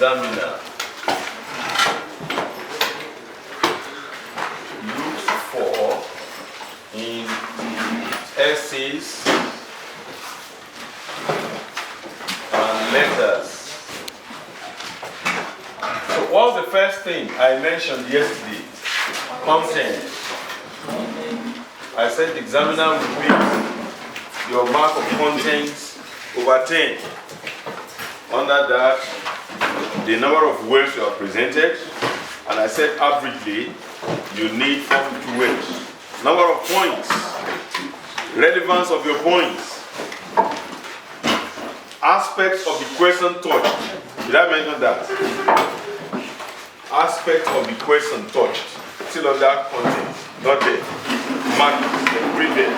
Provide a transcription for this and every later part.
examiner looks for in essays and letters. So what was the first thing I mentioned yesterday? Content. I said the examiner will read your mark of content over 10. Under that, the number of words you are presented, and I said averagely you need 42 words. Number of points, relevance of your points, aspects of the question touched. Did I mention that? Aspects of the question touched. Still on that content, not there. Mark it, read it.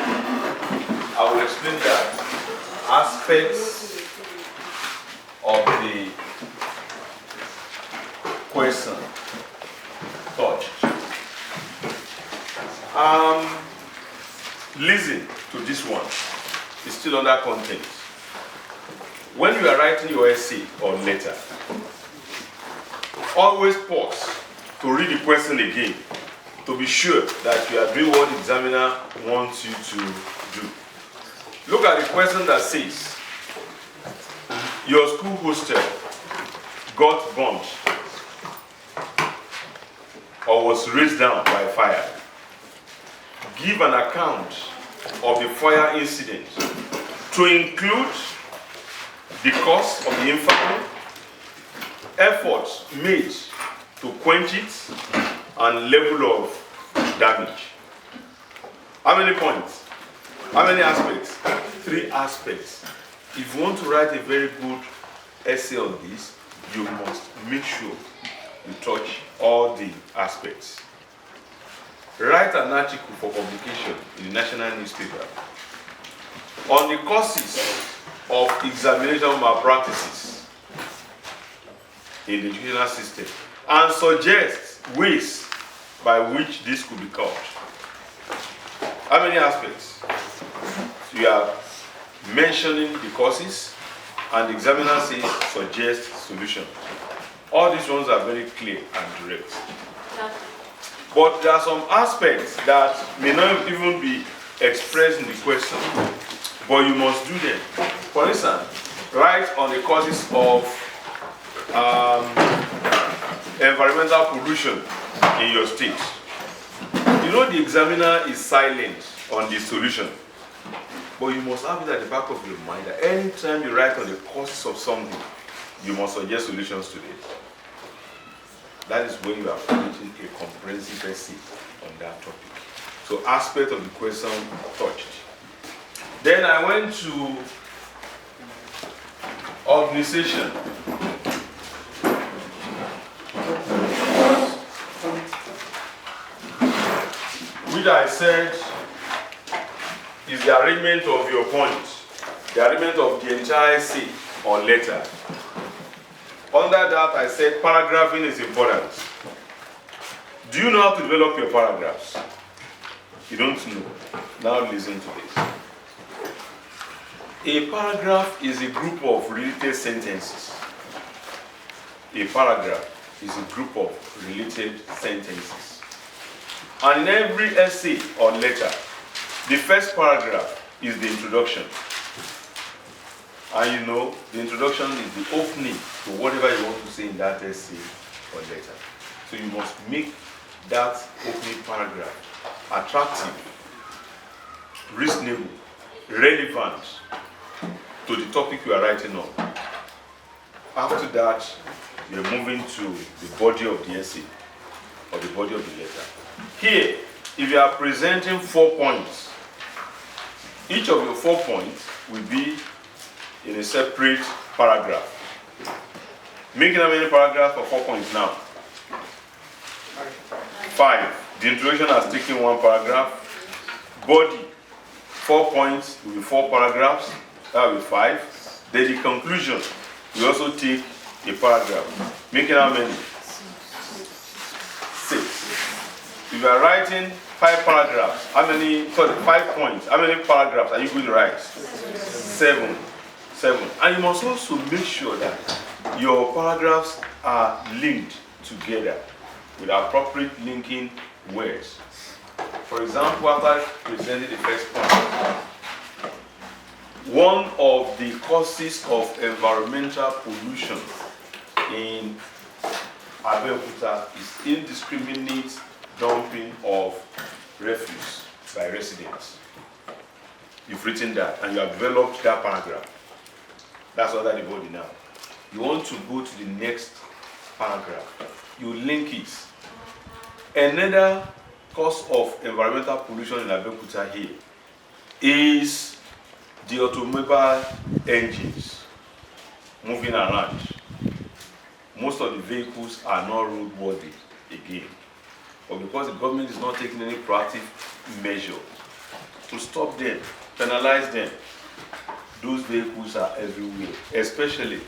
I will explain that. Aspects of the question touched. Listen to this one. It's still under content. When you are writing your essay or letter, always pause to read the question again to be sure that you are doing what the examiner wants you to do. Look at the question that says, your school hostel got burnt or was razed down by fire. Give an account of the fire incident to include the cause of the infamy, efforts made to quench it, and level of damage. How many points? How many aspects? 3 aspects. If you want to write a very good essay on this, you must make sure you touch all the aspects. Write an article for publication in the national newspaper on the causes of examination malpractices in the educational system and suggest ways by which this could be curbed. How many aspects? You are mentioning the causes, and the examiner says suggest solutions. All these ones are very clear and direct. But there are some aspects that may not even be expressed in the question, but you must do them. For instance, write on the causes of environmental pollution in your state. You know the examiner is silent on the solution, but you must have it at the back of your mind that anytime you write on the causes of something, you must suggest solutions to it. That is when you are creating a comprehensive essay on that topic. So aspect of the question touched. Then I went to organization. Which I said is the arrangement of your points, the arrangement of the entire essay or letter. Under that, I said paragraphing is important. Do you know how to develop your paragraphs? You don't know. Now listen to this. A paragraph is a group of related sentences. A paragraph is a group of related sentences. And in every essay or letter, the first paragraph is the introduction. And you know, the introduction is the opening to whatever you want to say in that essay or letter. So you must make that opening paragraph attractive, reasonable, relevant to the topic you are writing on. After that, you're moving to the body of the essay or the body of the letter. Here, if you are presenting 4 points, each of your 4 points will be in a separate paragraph. Making how many paragraphs for 4 points now? 5. The introduction has taken 1 paragraph. Body, 4 points will be 4 paragraphs. That will be 5. Then the conclusion will also take a paragraph. Making how many? 6. If you are writing 5 paragraphs, 5 points, how many paragraphs are you going to write? 7. And you must also make sure that your paragraphs are linked together with appropriate linking words. For example, after presenting the first point, one of the causes of environmental pollution in Abeokuta is indiscriminate dumping of refuse by residents. You've written that and you have developed that paragraph. That's under the body now. You want to go to the next paragraph. You link it. Another cause of environmental pollution in Abeokuta here is the automobile engines moving around. Most of the vehicles are not roadworthy again. But because the government is not taking any proactive measure to stop them, penalize them, those vehicles are everywhere, especially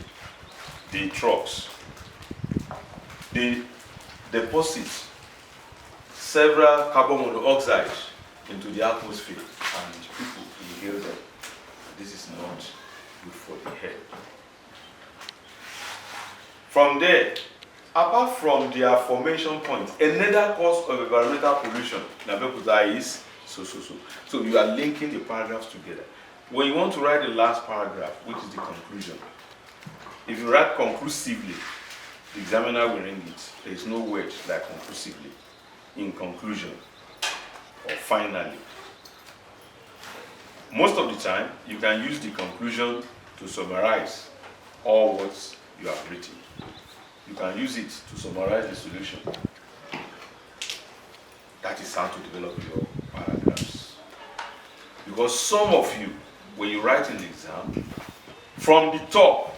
the trucks. They deposit several carbon monoxide into the atmosphere and people inhale them. This is not good for the health. From there, apart from the aforementioned point, another cause of environmental pollution in Abeokuta is so. So you are linking the paragraphs together. When you want to write the last paragraph, which is the conclusion, if you write conclusively, the examiner will ring it. There is no word like conclusively, in conclusion, or finally. Most of the time, you can use the conclusion to summarize all what you have written. You can use it to summarize the solution. That is how to develop your paragraphs. Because some of you, when you write in the exam, from the top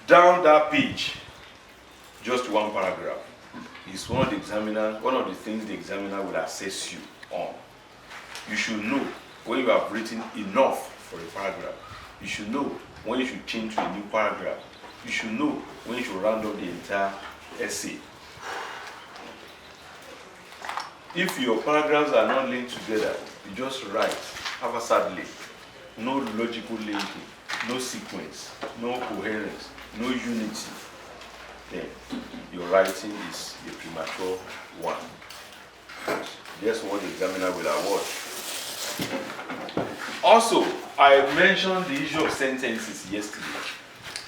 down that page, just one paragraph, is one of the things the examiner will assess you on. You should know when you have written enough for a paragraph. You should know when you should change to a new paragraph. You should know when you should round up the entire essay. If your paragraphs are not linked together, you just write haphazardly, no logical linking, no sequence, no coherence, no unity, then your writing is a premature one. Guess what the examiner will award. Also, I mentioned the issue of sentences yesterday.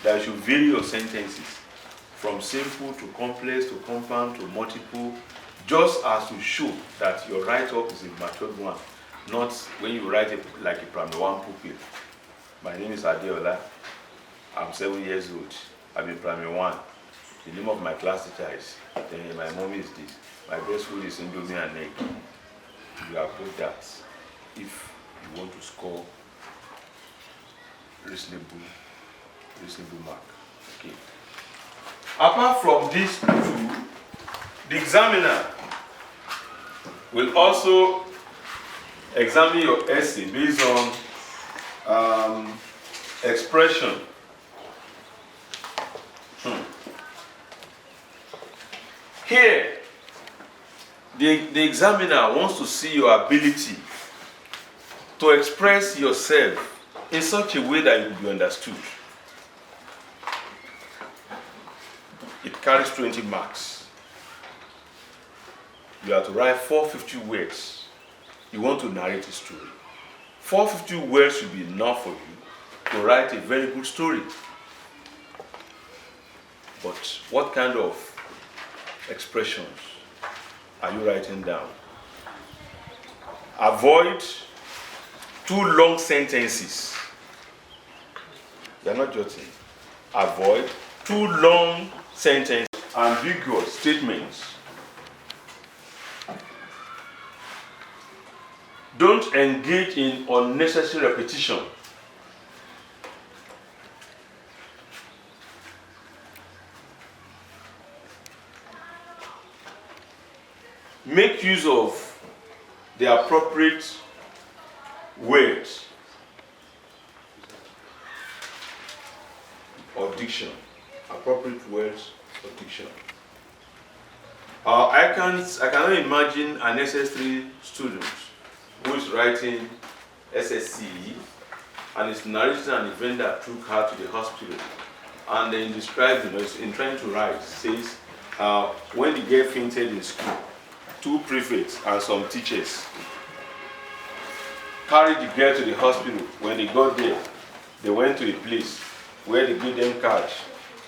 That you should vary your sentences from simple to complex to compound to multiple, just as to show that your write-up is a matured one, not when you write it like a primary one pupil. My name is Adeola. I'm 7 years old. I'm in primary one. The name of my class teacher is, then my mom is this. My best food is Indomie and egg. You have put that if you want to score reasonable mark. Okay. Apart from these two, the examiner will also examine your essay based on expression. Here, the examiner wants to see your ability to express yourself in such a way that it will be understood. It carries 20 marks. You have to write 450 words. You want to narrate a story. 450 words should be enough for you to write a very good story. But what kind of expressions are you writing down? Avoid too long sentences. You are not jotting. Avoid too long sentences, ambiguous statements. Don't engage in unnecessary repetition. Make use of the appropriate words or diction. Appropriate words or diction. I cannot imagine an SS3 student who is writing SSCE and is narrating an event that took her to the hospital And then describes, in trying to write, says, when the girl fainted in school, 2 prefects and some teachers carried the girl to the hospital. When they got there, they went to a place where they gave them cash.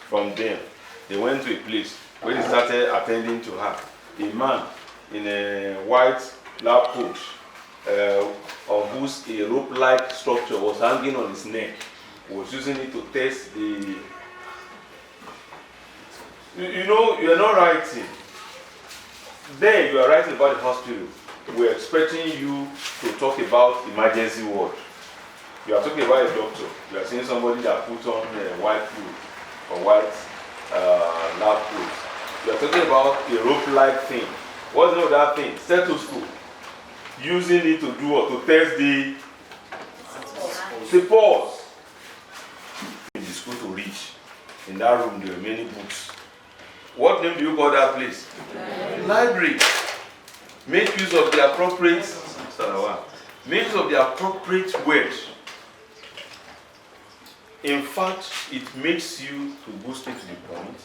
From them, they went to a place where they started attending to her. A man in a white lab coat, on whose a rope-like structure was hanging on his neck, was using it to test the... You are not writing. There you are writing about the hospital. We are expecting you to talk about emergency ward. You are talking about a doctor. You are seeing somebody that put on a white coat or white lab coat. You are talking about a rope-like thing. What's the name of that thing? Stethoscope. Using it to do or to test the pulse. In the school to reach. In that room there were many books. What name do you call that place? Library. Make use of the appropriate words. In fact, it makes you to go straight to the point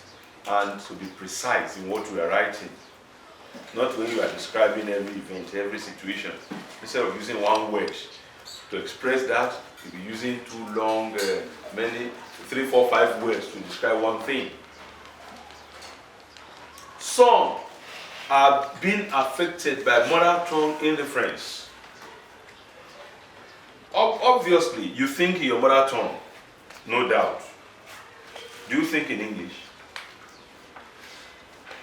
and to be precise in what we are writing. Not when you are describing every event, every situation. Instead of using one word to express that, you'll be using too long, 3, 4, 5 words to describe one thing. Some are being affected by mother tongue indifference. Obviously, you think in your mother tongue, no doubt. Do you think in English?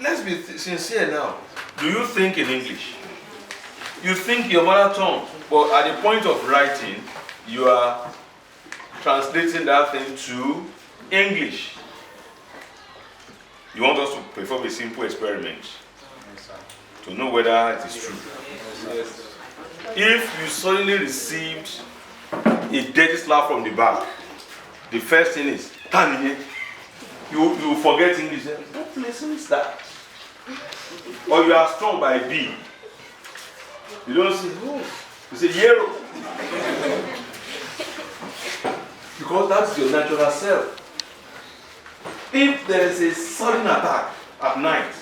Let's be sincere now. Do you think in English? You think your mother tongue, but at the point of writing, you are translating that thing to English. You want us to perform a simple experiment to know whether it is true. If you suddenly received a dirty slap from the back, the first thing is, you forget English. What place is that? Or you are strong by B. You don't say, oh, you say yellow. Because that's your natural self. If there is a sudden attack at night,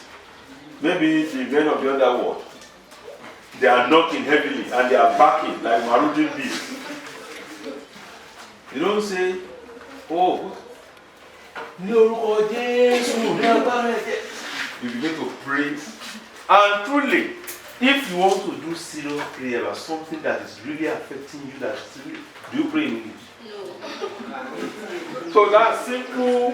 maybe the men of the underworld, they are knocking heavily and they are backing like marauding beasts. You don't say, oh, you begin to pray. And truly, if you want to do serious prayer or something that is really affecting you, do you pray in English? No. So that's simple.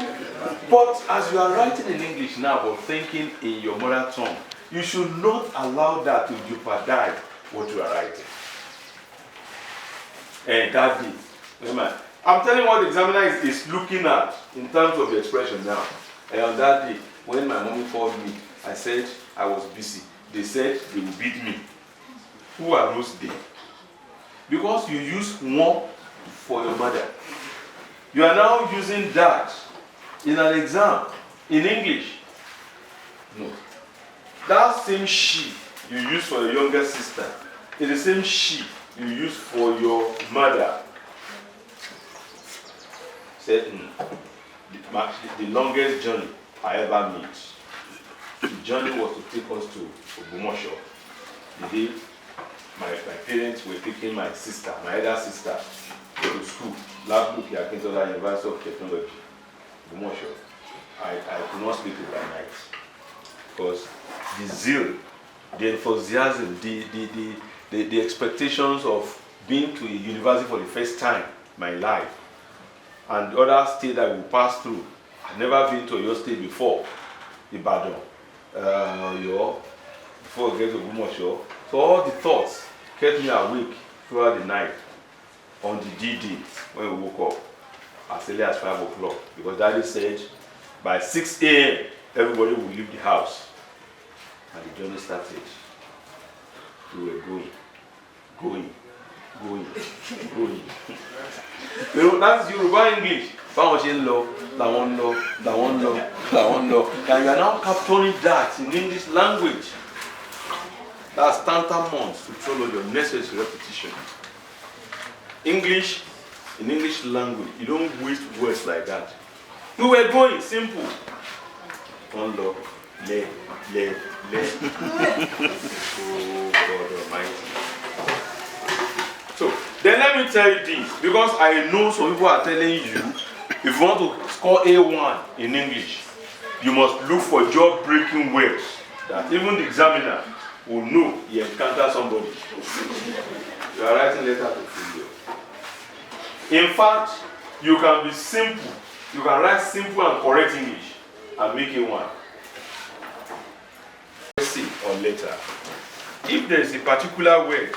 But as you are writing in English now, but thinking in your mother tongue, you should not allow that to jeopardize what you are writing. And that is, I'm telling you what the examiner is looking at in terms of the expression now. And on that day, when my mommy called me, I said I was busy. They said they will beat me. Who are those they? Because you use one for your mother. You are now using that in an exam in English. No. That same she you use for your younger sister is the same she you use for your mother. Said, the longest journey I ever made. The journey was to take us to Ogumosho. The day my parents were taking my sister, my elder sister, to school, Akintobi, University of Technology, Ogumosho. I could not sleep it by night. Because the zeal, the enthusiasm, the expectations of being to a university for the first time in my life, and the other state that we passed through. I've never been to your state before, Ibadan, before I get to Ogumosho. So all the thoughts kept me awake throughout the night on the D-Day when we woke up as early as 5 o'clock. Because Daddy said by 6 a.m. everybody will leave the house. And the journey started. We were going. That's Yoruba English. And you are now capturing that in English language. That's tantamount to follow your necessary repetition. English, in English language, you don't waste words like that. We were going simple. Unlock, le. Oh God Almighty. So then let me tell you this, because I know some people are telling you, if you want to score A1 in English, you must look for job-breaking words that even the examiner will know he encountered somebody. You are writing letter to failure. In fact, you can be simple. You can write simple and correct English and make it one. See or letter. If there is a particular word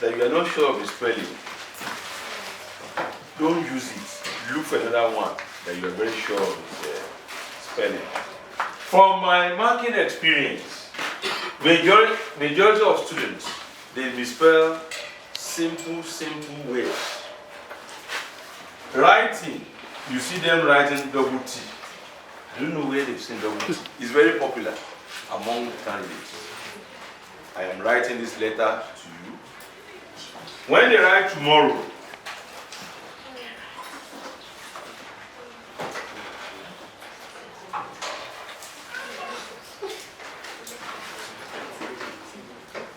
that you are not sure of the spelling, don't use it. Look for another one that you are very sure of the spelling. From my marking experience, majority of students, they misspell simple words. Writing, you see them writing double T. I don't know where they've seen double T. It's very popular among candidates. I am writing this letter to you. When they write tomorrow,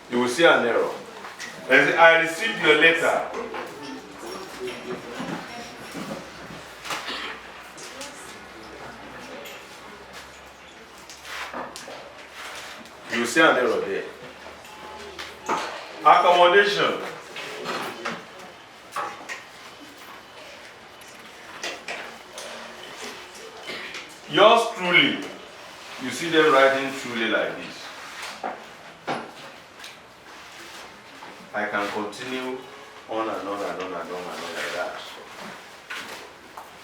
you will see an error. I received your letter. You will see an error there. Accommodation. Yours truly. You see them writing truly like this. I can continue on and on like that.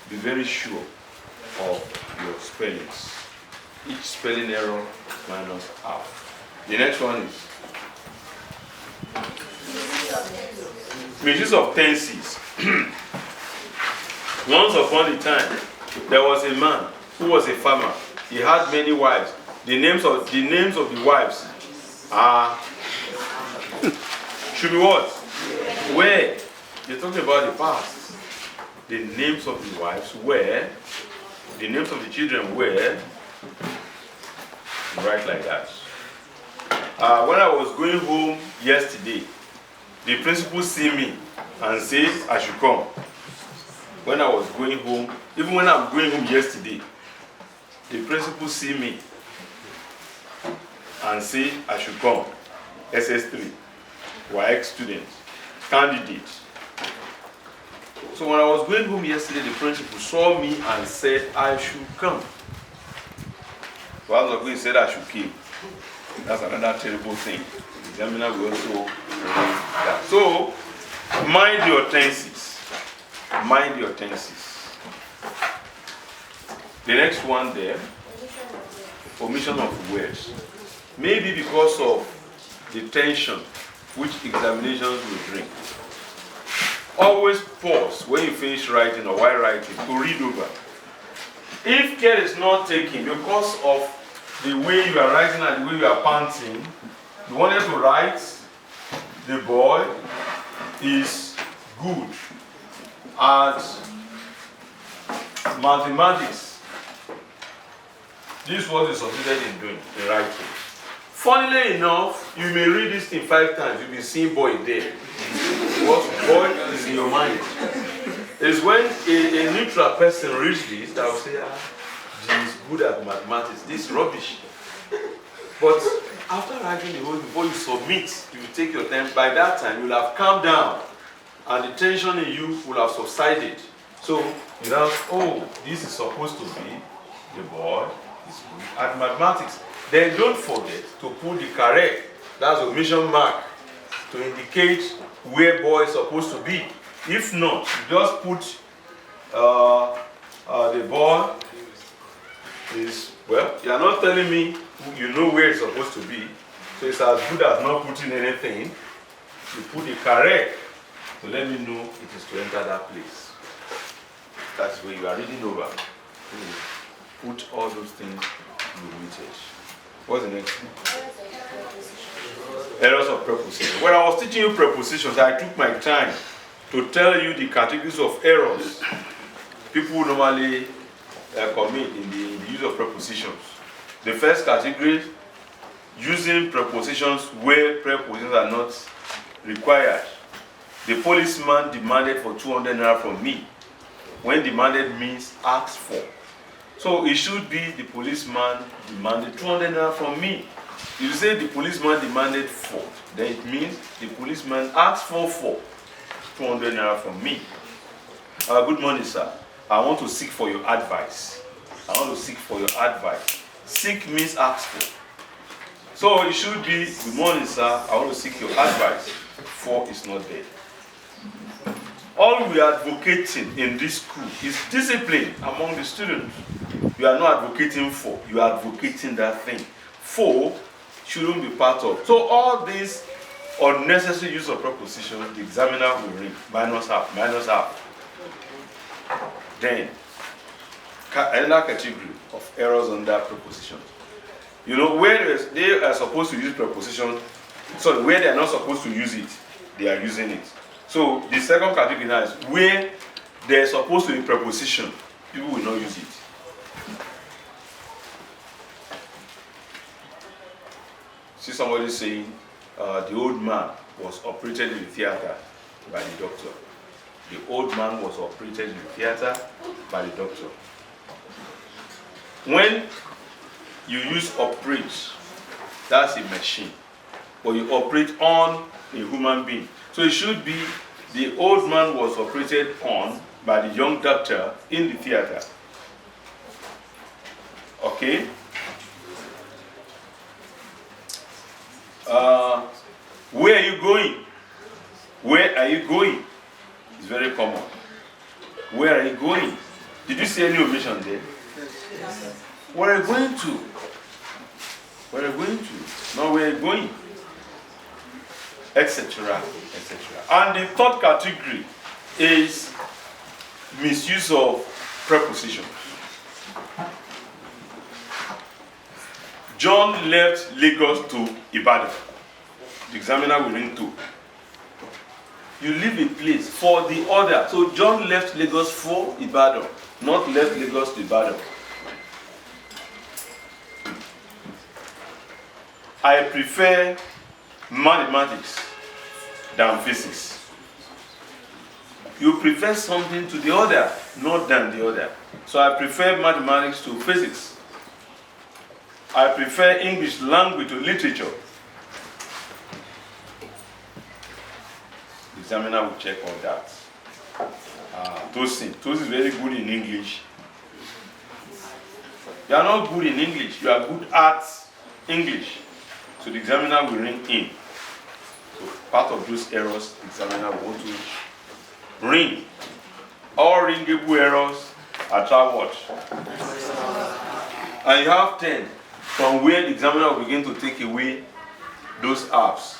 Be very sure of your spellings. Each spelling error minus half. The next one is misuse of tenses. Once upon a time, there was a man who was a farmer. He had many wives. The names of the wives are should be what? Where? You're talking about the past. The names of the wives were, the names of the children were, right like that. When I was going home yesterday, the principal see me and says I should come. When I was going home, even when I'm going home yesterday, the principal see me and say I should come. SS3, YX student, candidate. So when I was going home yesterday, the principal saw me and said I should come. So I was going to say I should keep. That's another terrible thing. The examiner will also remember that. So, mind your tenses. Mind your tenses. The next one there, omission of words. Maybe because of the tension which examinations will bring. Always pause when you finish writing or while writing to read over. If care is not taken because of the way you are writing and the way you are panting, you wanted to write, the boy is good at mathematics. This is what you succeeded in doing, in writing. Funnily enough, you may read this thing 5 times, you'll be seeing boy there. What boy is in your mind? It's when a neutral person reads this that will say, he's good at mathematics, this is rubbish. But after writing the whole, before you submit, you will take your time. By that time, you will have calmed down and the tension in you will have subsided. So you have, oh, this is supposed to be the boy is good at mathematics. Then don't forget to put the correct, that's omission mark, to indicate where boy is supposed to be. If not, you just put the boy is, well, you are not telling me you know where it's supposed to be, so it's as good as not putting anything. You put the correct to let me know it is to enter that place. That's where you are reading over. Put all those things you omitted. What's the next one? Errors of preposition. When I was teaching you prepositions, I took my time to tell you the categories of errors people normally commit in the use of prepositions. The first category, using prepositions where prepositions are not required. The policeman demanded for 200 naira from me. When demanded means asked for. So it should be the policeman demanded 200 naira from me. If you say the policeman demanded for, then it means the policeman asked for 200 naira from me. Good morning, sir. I want to seek for your advice. I want to seek for your advice. Seek means ask for. So it should be, good morning, sir. I want to seek your advice. For is not there. All we are advocating in this school is discipline among the students. You are not advocating for, you are advocating that thing. For shouldn't be part of. So all these unnecessary use of prepositions, the examiner will read minus half, minus half. Then, another category of errors under prepositions. You know, where they are supposed to use prepositions, so where they are not supposed to use it, they are using it. So the second category now is where there is supposed to be preposition, people will not use it. See somebody saying, the old man was operated in the theater by the doctor. The old man was operated in the theater by the doctor. When you use operate, that's a machine. But you operate on a human being. So it should be the old man was operated on by the young doctor in the theater. Okay? Where are you going? Where are you going? It's very common. Where are you going? Did you see any omission there? Yes. Where are you going to? Where are you going to? Not where are you going? Etc. etc. And the third category is misuse of prepositions. John left Lagos to Ibadan. The examiner will ring to. You leave a place for the other. So John left Lagos for Ibadan, not left Lagos to Ibadan. I prefer mathematics than physics. You prefer something to the other, not than the other. So I prefer mathematics to physics. I prefer English language to literature. The examiner will check all that. Tosin is very good in English. You are not good in English, you are good at English. So the examiner will ring in. So part of those errors, the examiner will want to ring. All ringable errors attract what? And you have 10 from where the examiner will begin to take away those apps.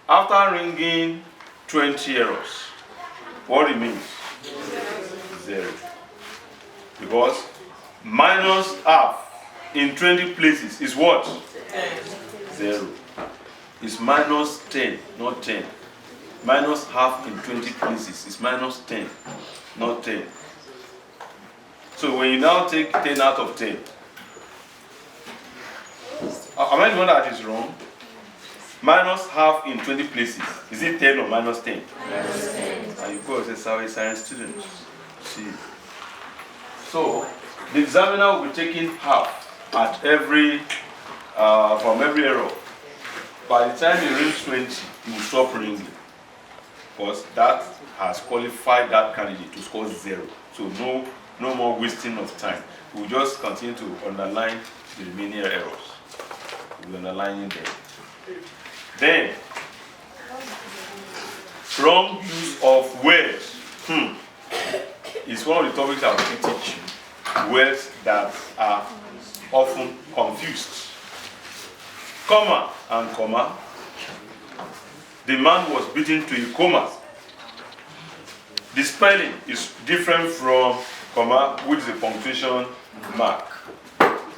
After ringing 20 errors, what remains? 0. Because minus half in 20 places is what? 0. It's minus 10, not 10. Minus half in 20 places is minus 10, not 10. So when you now take 10 out of 10, am I the one that is wrong? Minus half in 20 places. Is it 10 or minus 10? Minus 10. And you go as a science student. See. So the examiner will be taking half at every from every error. By the time he rings 20, he will stop ringing. Because that has qualified that candidate to score 0. So no more wasting of time. We will just continue to underline the remaining errors. We'll be underlining them. Then, wrong use of words is one of the topics I will teach you. Words that are often confused. Comma and comma. The man was beaten to a coma. The spelling is different from comma, which is a punctuation mark.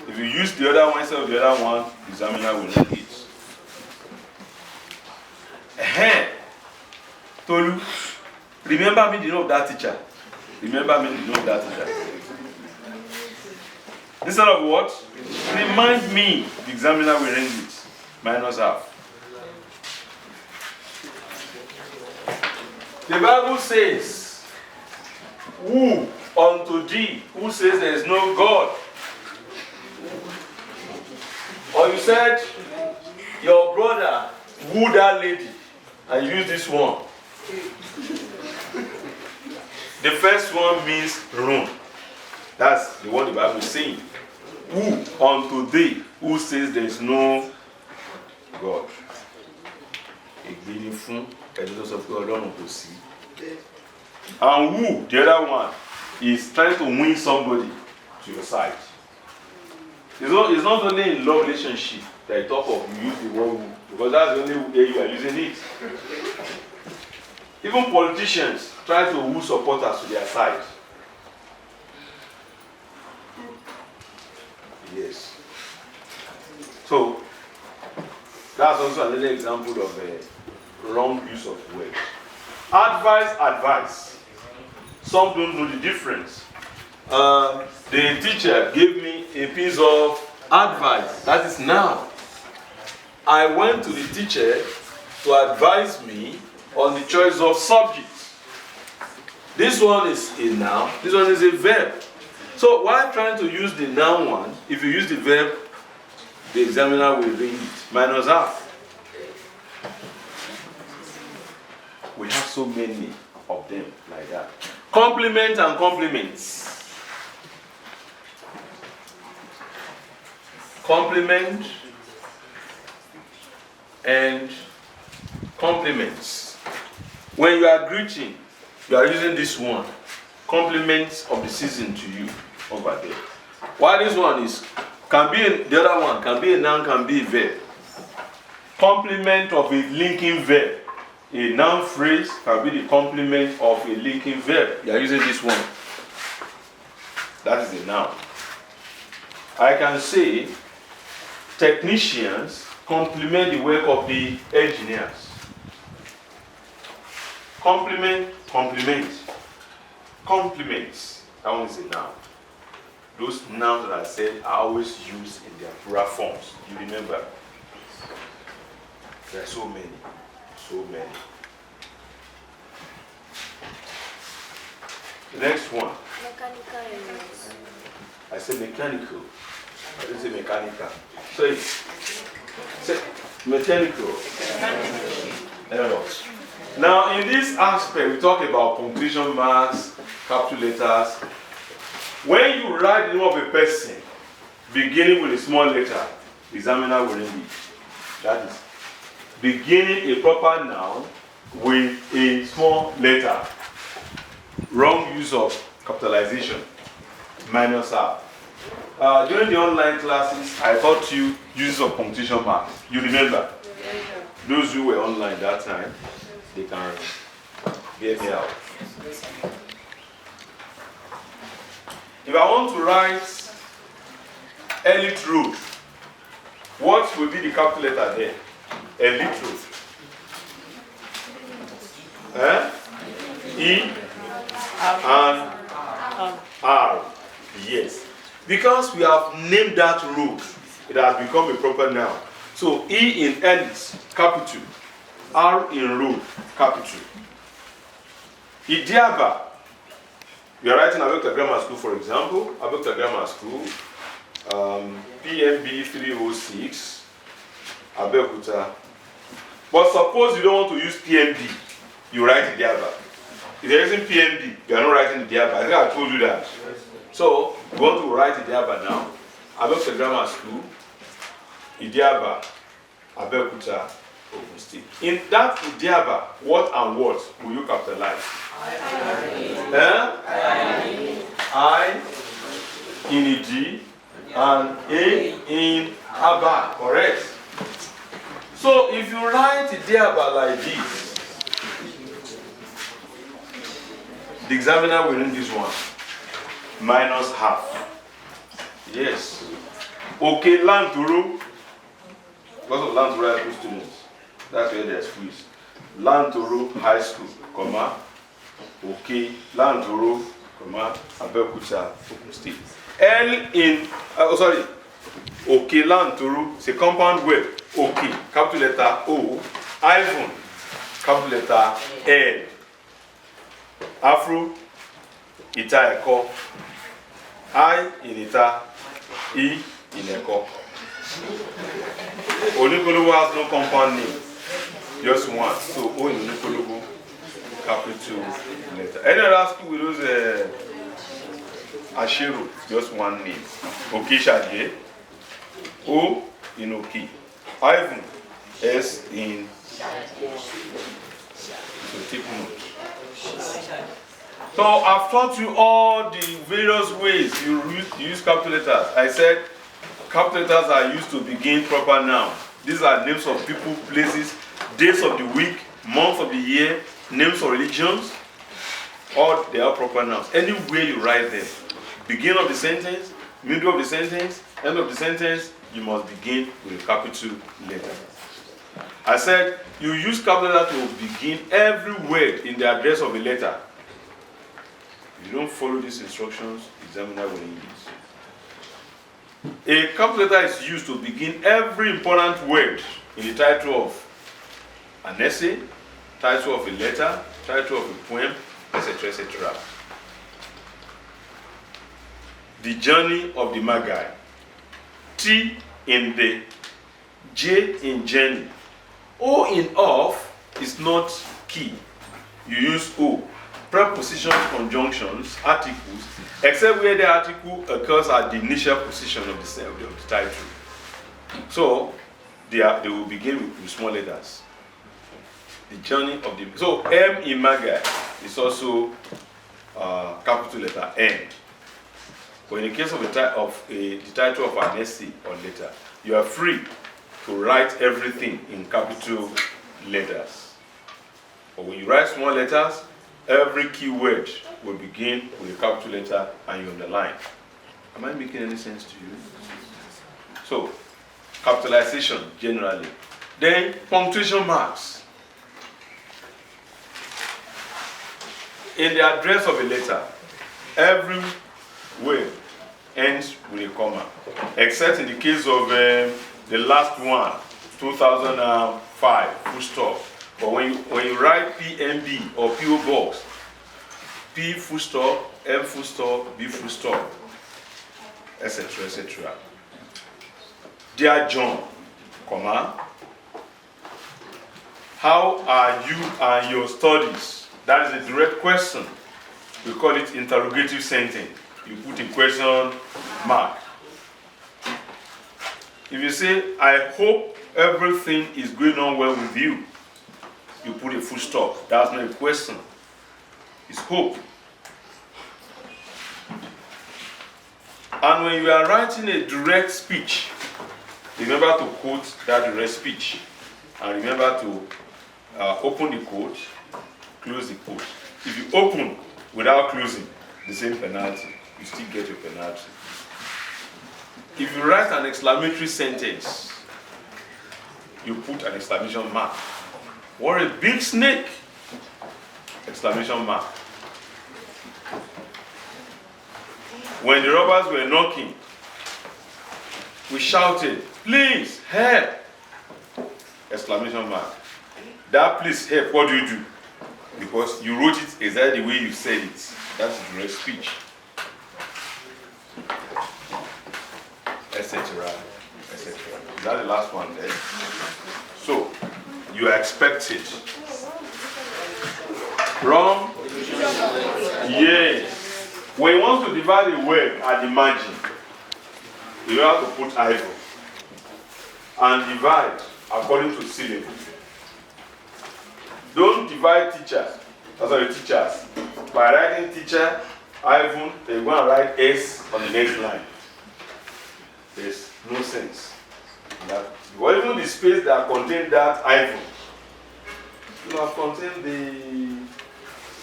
If you use the other one instead of the other one, the examiner will need it. Tolu, remember me the name of that teacher. Remember me the name of that teacher. Instead of what? Remind me. The examiner will rend it. Minus half. The Bible says, who unto thee, who says there is no God? Or you said, your brother woo that lady, and use this one. The first one means room. That's the one the Bible is saying. Who unto thee, who says there is no God? And who, the other one, is trying to win somebody to your side. It's not only in love relationship that you talk of you use the word who, because that's the only way you are using it. Even politicians try to woo supporters to their side. Yes. So, that's also another example of a wrong use of words. Advice. Some don't know the difference. The teacher gave me a piece of advice. That is noun. I went to the teacher to advise me on the choice of subjects. This one is a noun, this one is a verb. So while trying to use the noun one, if you use the verb, the examiner will read it. Minus half. We have so many of them like that. Complement and compliments. Complement and compliments. When you are greeting, you are using this one. Compliments of the season to you over there. While this one can be the other one can be a noun, can be a verb. Complement of a linking verb. A noun phrase can be the complement of a linking verb. You are using this one. That is a noun. I can say technicians complement the work of the engineers. Compliments. That one is a noun. Those nouns that I said are always used in their plural forms. You remember? There are so many. The next one. Mechanical errors. I said mechanical. I didn't say mechanical. So it's mechanical errors. Now, in this aspect, we talk about punctuation marks, capital letters. When you write the name of a person beginning with a small letter, the examiner will read it. That is, beginning a proper noun with a small letter. Wrong use of capitalization. Minus half. During the online classes, I taught you use of punctuation marks. You remember? Those who were online that time, they can get me out. If I want to write elite road, what will be the capital letter there? Elite road. E and R. Yes. Because we have named that road, it has become a proper noun. So E in elite, capital. R in road, capital. Idiaba. We are writing Abeokuta Grammar School, for example. Abeokuta Grammar School, PMB 306, Abeokuta. But suppose you don't want to use PMB, you write Idiaba. If there isn't PMB, you are not writing Idiaba. I think I told you that. So, we want to write Idiaba now. Abeokuta Grammar School, Idiaba, Abeokuta, Ogun State. In that Idiaba, what and what will you capitalize? I in Iji and A in Aba, correct? So if you write Idiaba like this, the examiner will read this one. Minus half. Yes. Okay, Lanturu. Because of Lanturu High School students. That's where they're squeezed. Lanturu High School, comma. Okay, Lanturu, comma, Abeokuta, Ogun State. L in, Okelanturu, c'est compound word. OK, capital letter O. Ivan, capital letter L. Afro, Ita Eko. I in Ita, E in Eko. Onikolobo has no compound name, just one. So O in Onikolobo, capital letter. Any other school with those Ashiru, just one name. Oki Shadye, O in Oki. Ivan, S in. So take note. So I've taught you all the various ways you use capital letters. I said capital letters are used to begin proper nouns. These are names of people, places, days of the week, months of the year, names of religions. All they are proper nouns. Any way you write them, beginning of the sentence, middle of the sentence, end of the sentence, you must begin with a capital letter. I said you use capital letter to begin every word in the address of a letter. If you don't follow these instructions, examiner will use. A capital letter is used to begin every important word in the title of an essay, title of a letter, title of a poem, etc., etc. The journey of the Magi. T in the, J in journey. O in of is not key. You use O. Prepositions, conjunctions, articles, except where the article occurs at the initial position of the title. So they will begin with small letters. The journey of the. So M in Magi is also capital letter M. But in the case of the title of an essay or letter, you are free to write everything in capital letters. But when you write small letters, every key word will begin with a capital letter and you underline. Am I making any sense to you? So, capitalization generally. Then, punctuation marks. In the address of a letter, every word ends with a comma, except in the case of the last one, 2005, full stop. But when you write PMB or PO box, P full stop, M full stop, B full stop, etc., etc. Dear John, comma, how are you and your studies? That is a direct question. We call it interrogative sentence. You put a question mark. If you say, I hope everything is going on well with you, you put a full stop. That's not a question. It's hope. And when you are writing a direct speech, remember to quote that direct speech. And remember to open the quote, close the quote. If you open without closing, the same penalty. You still get your penalty. If you write an exclamatory sentence, you put an exclamation mark. What a big snake! Exclamation mark. When the robbers were knocking, we shouted, please help! Exclamation mark. That please help, what do you do? Because you wrote it exactly the way you said it. That's direct speech. Etc. etc. Is that the last one there? So, you are expected. Wrong? Yes. When you want to divide a word at the margin, you have to put eyebrow and divide according to syllable. Don't divide teachers by writing teacher, Ivan, they're going to write S on the next line. There's no sense in that. Or even the space that contains that Ivan, you have contained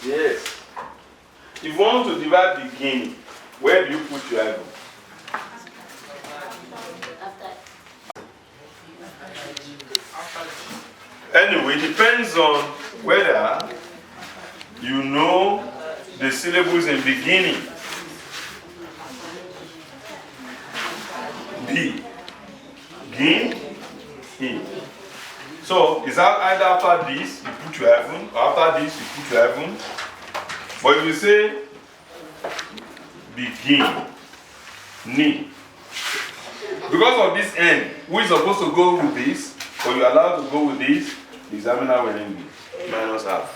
the S. If you want to divide beginning, where do you put your Ivan? Anyway, it depends on whether you know the syllables in beginning. he. Gin, he. So is that either after this you put your heaven, or after this you put your heaven? But if you say begin, ni, because of this end, who is supposed to go with this, or you are allowed to go with this, the examiner will end it. Minus half.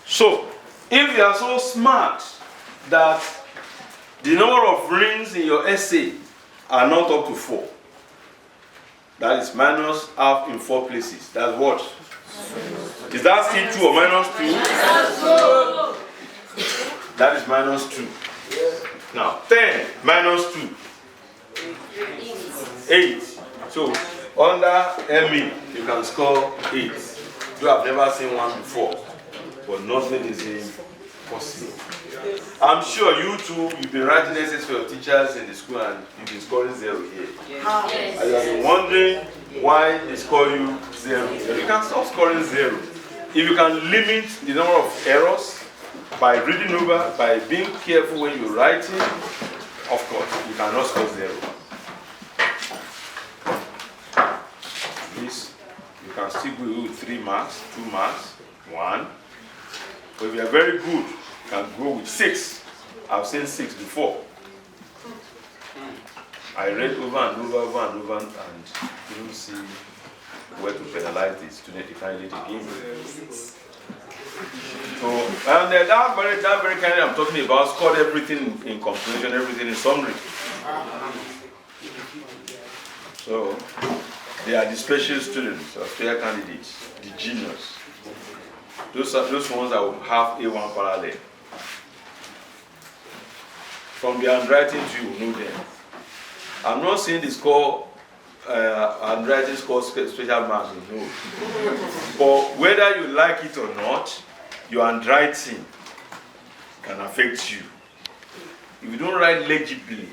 So, if you are so smart that the number of rings in your essay are not up to 4, that is minus half in 4 places. That's what? Is that still 2 or minus 2? That is minus 2. Now, 10 minus 2. 8. So, under ME, you can score 8. You have never seen one before. But nothing is impossible. I'm sure you too, you've been writing essays for your teachers in the school and you've been scoring 0 here. Yes. And you have been wondering why they score you 0. You can stop scoring 0. If you can limit the number of errors by reading over, by being careful when you're writing, of course, you cannot score 0. At least you can still go with 3 marks, 2 marks, 1. But if you are very good, you can go with 6. I've seen 6 before. I read over and over and couldn't see where to penalize the student if I did it again. So, and that very kind I'm talking about scored everything in comprehension, everything in summary. So, they are the special students, or special candidates, the genius. Those ones that will have A1 parallel. From the handwriting, you will know them. I'm not saying the score, handwriting score special marks, no. But whether you like it or not, your handwriting can affect you. If you don't write legibly,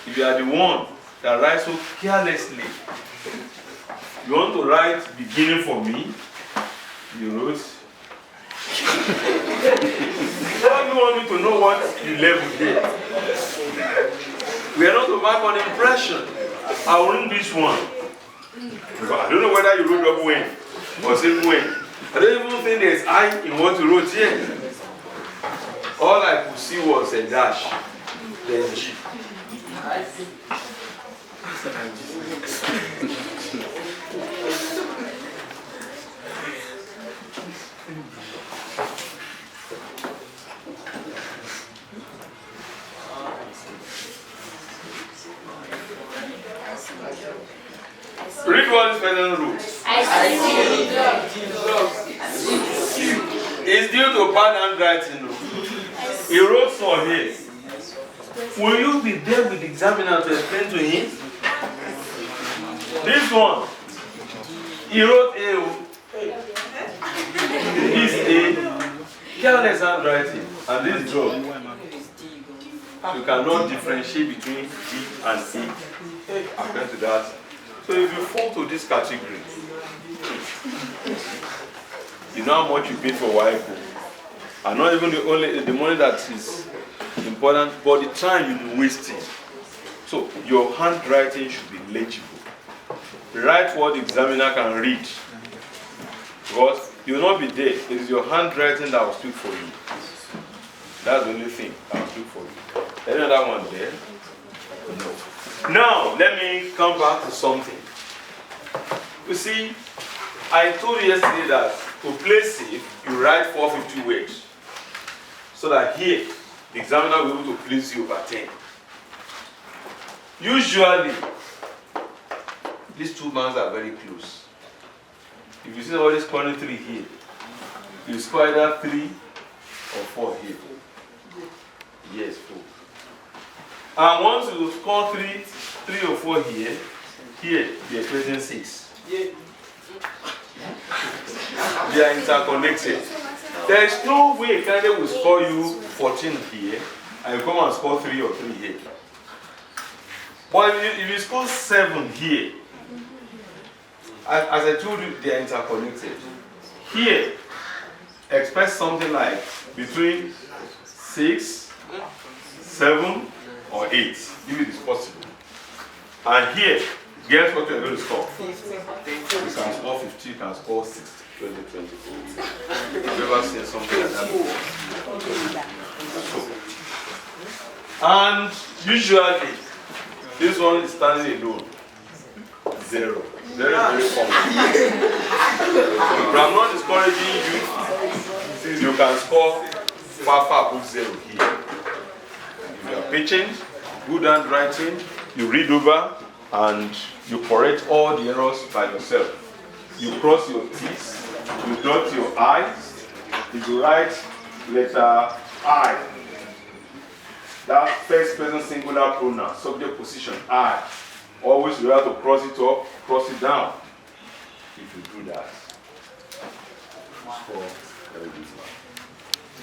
if you are the one that writes so carelessly, you want to write beginning for me, you wrote. Why do you want me to know what you left there? We are not to mark on impression. I will read this one. I don't know whether you wrote double N or single N. I don't even think there's I in what you wrote here. All I could see was a dash, then G. Read what this person wrote. I see. It's due to bad handwriting. He wrote so here. Will you be there with the examiner to explain to him? This one, he wrote A. This A, careless handwriting, and this drop. You cannot differentiate between D and E. According to that. So if you fall to this category, you know how much you paid for WIPO. And not even the money that is important, but the time you'll be wasting. So your handwriting should be legible. Write what the examiner can read. Because you will not be there. It is your handwriting that will speak for you. That's the only thing that will speak for you. Any other one there? No. Now, let me come back to something. You see, I told you yesterday that to play safe, you write 450 words. So that here, the examiner will be able to please you over 10. Usually, these two bands are very close. If you see somebody scoring 3 here, you score either 3 or 4 here. Yes, 4. And once you score 3 or 4 here, they are present 6. They are interconnected. There is no way a candidate will score you 14 here and you come and score 3 or 3 here. But if you score 7 here, as I told you, they are interconnected. Here, expect something like between 6, 7, or 8, if it is possible. And here, guess what you're going to score? 50. You can score 50, you can score 60, 20, 24. Have you ever seen something like that before? And usually, this one is standing alone. 0. Very, very common. But I'm not discouraging you. You can score far above 0 here. If you are patient, good handwriting, you read over and you correct all the errors by yourself. You cross your T's, you dot your I's. If you write letter I, that first person singular pronoun, subject position I, always you have to cross it up, cross it down. If you do that,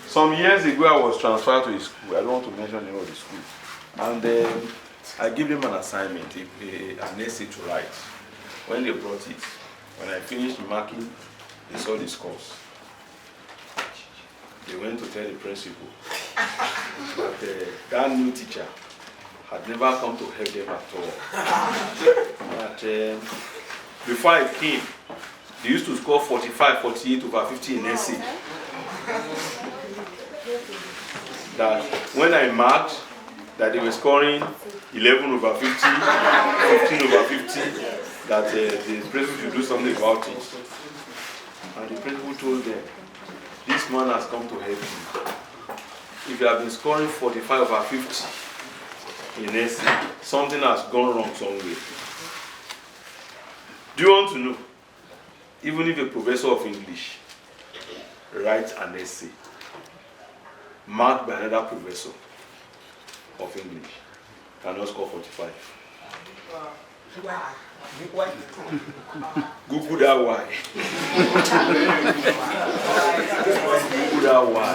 some years ago I was transferred to a school. I don't want to mention the name of the school. And I gave them an assignment, an essay to write. When they brought it, when I finished marking, they saw the scores. They went to tell the principal that that new teacher had never come to help them at all. But before I came, they used to score 45, 48 over 50 in essay. That when I marked that they were scoring 11 over 50, 15 over 50, that the principal should do something about it. And the principal told them, this man has come to help you. If you have been scoring 45 over 50 in essay, something has gone wrong somewhere. Do you want to know? Even if a professor of English writes an essay marked by another professor of English, cannot score 45. Google that why. Google that why.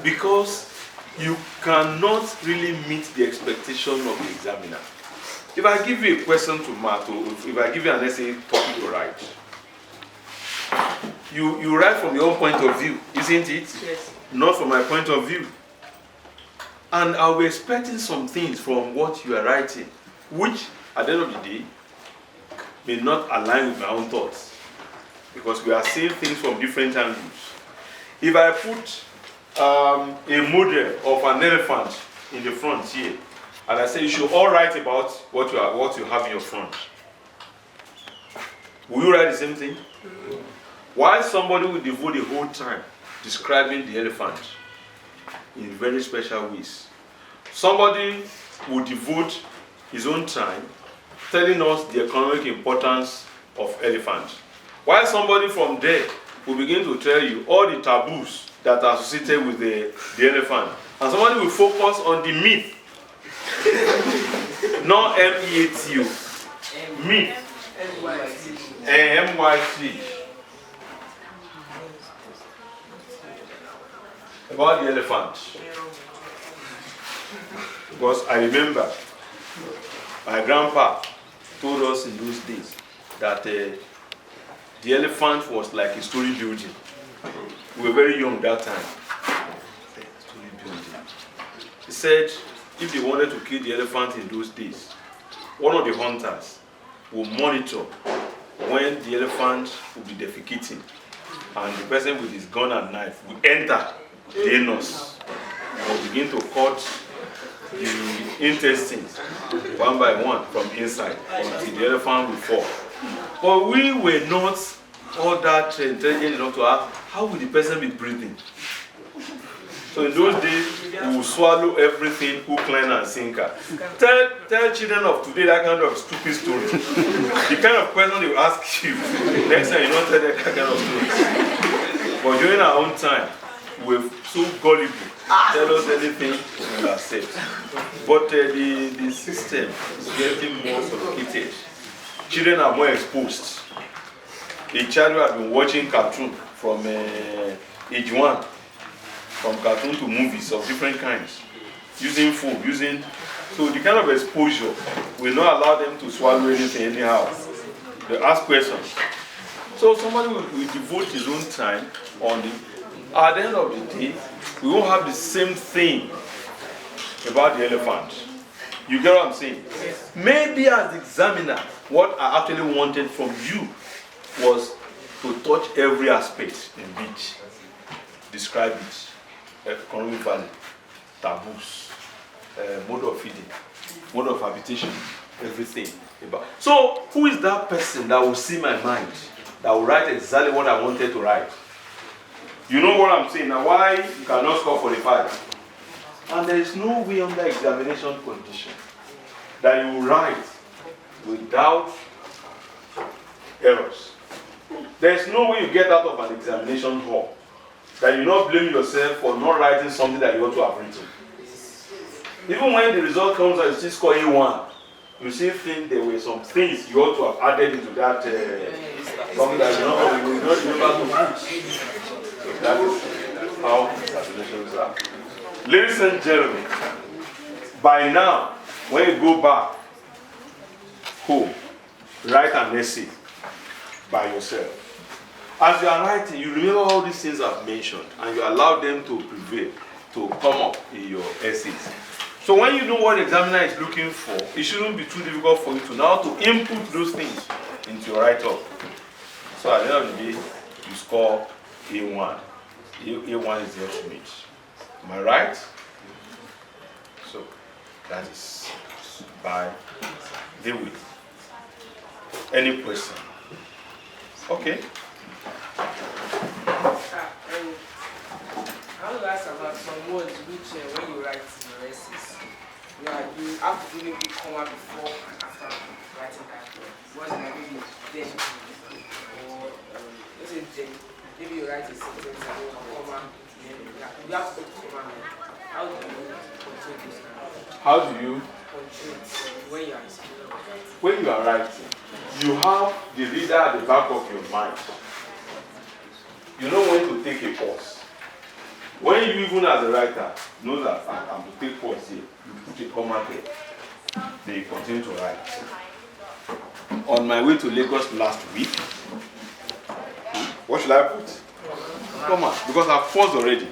Because you cannot really meet the expectation of the examiner. If I give you a question to mark, or if I give you an essay topic to write, you write from your own point of view, isn't it? Yes. Not from my point of view. And I'll be expecting some things from what you are writing, which at the end of the day may not align with my own thoughts, because we are seeing things from different angles. If I put a model of an elephant in the front here, and I say you should all write about what you have in your front, will you write the same thing? Why somebody will devote the whole time describing the elephant in very special ways? Somebody will devote his own time telling us the economic importance of elephant. While somebody from there will begin to tell you all the taboos that are associated with the elephant. And somebody will focus on the myth. Not M-E-A-T-O. Myth. M-Y-T. About the elephant. Because I remember my grandpa told us in those days that the elephant was like a story building. We were very young that time. Story building. He said if they wanted to kill the elephant in those days, one of the hunters will monitor when the elephant will be defecating, and the person with his gun and knife will enter the anus and begin to cut the intestines one by one from inside until the elephant will fall. But we were not all that intelligent enough to ask, how will the person be breathing? So in those days, we will swallow everything, hook, line, and sinker. Tell children of today that kind of stupid story. The kind of question they will ask you, next time you don't tell them that kind of story. But during our own time, we're so gullible. Tell us anything, we will accept. But the system is getting more sophisticated. Children are more exposed. A child who has been watching cartoon from age 1, from cartoon to movies of different kinds, using food, so the kind of exposure will not allow them to swallow anything anyhow. They ask questions. So somebody will devote his own time on it. At the end of the day, we won't have the same thing about the elephant. You get what I'm saying? Maybe as the examiner, what I actually wanted from you was to touch every aspect in beach. Describe it. Economic value, taboos, mode of feeding, mode of habitation, everything. So, who is that person that will see my mind, that will write exactly what I wanted to write? You know what I'm saying? Now, why you cannot score 45? And there is no way under examination condition that you will write without errors. There is no way you get out of an examination hall that you not blame yourself for not writing something that you ought to have written. Even when the result comes and you still score A1, you still think there were some things you ought to have added into that something that you not remember to put. So that is how examinations are. Ladies and gentlemen, by now, when you go back home, write an essay by yourself. As you are writing, you remember all these things I've mentioned, and you allow them to prevail, to come up in your essays. So when you know what the examiner is looking for, it shouldn't be too difficult for you to now to input those things into your write-up. So at the end of the day, you score A1. A1 is the ultimate. Am I right? So that is by the way. Any question? Okay. I want to ask about some words which, when you write in your essays, you have to really be comma before and after writing that word. What's maybe then, or let's say then, maybe you write a sentence and you have a comma, you have to put comma. How do you control this kind of? How do you control when you are speaking? When you are writing, you have the reader at the back of your mind. You know when to take a pause. When you, even as a writer, know that I am to take pause here, you put a comma there. Then you continue to write. On my way to Lagos last week, what should I put? Comma, because I've paused already.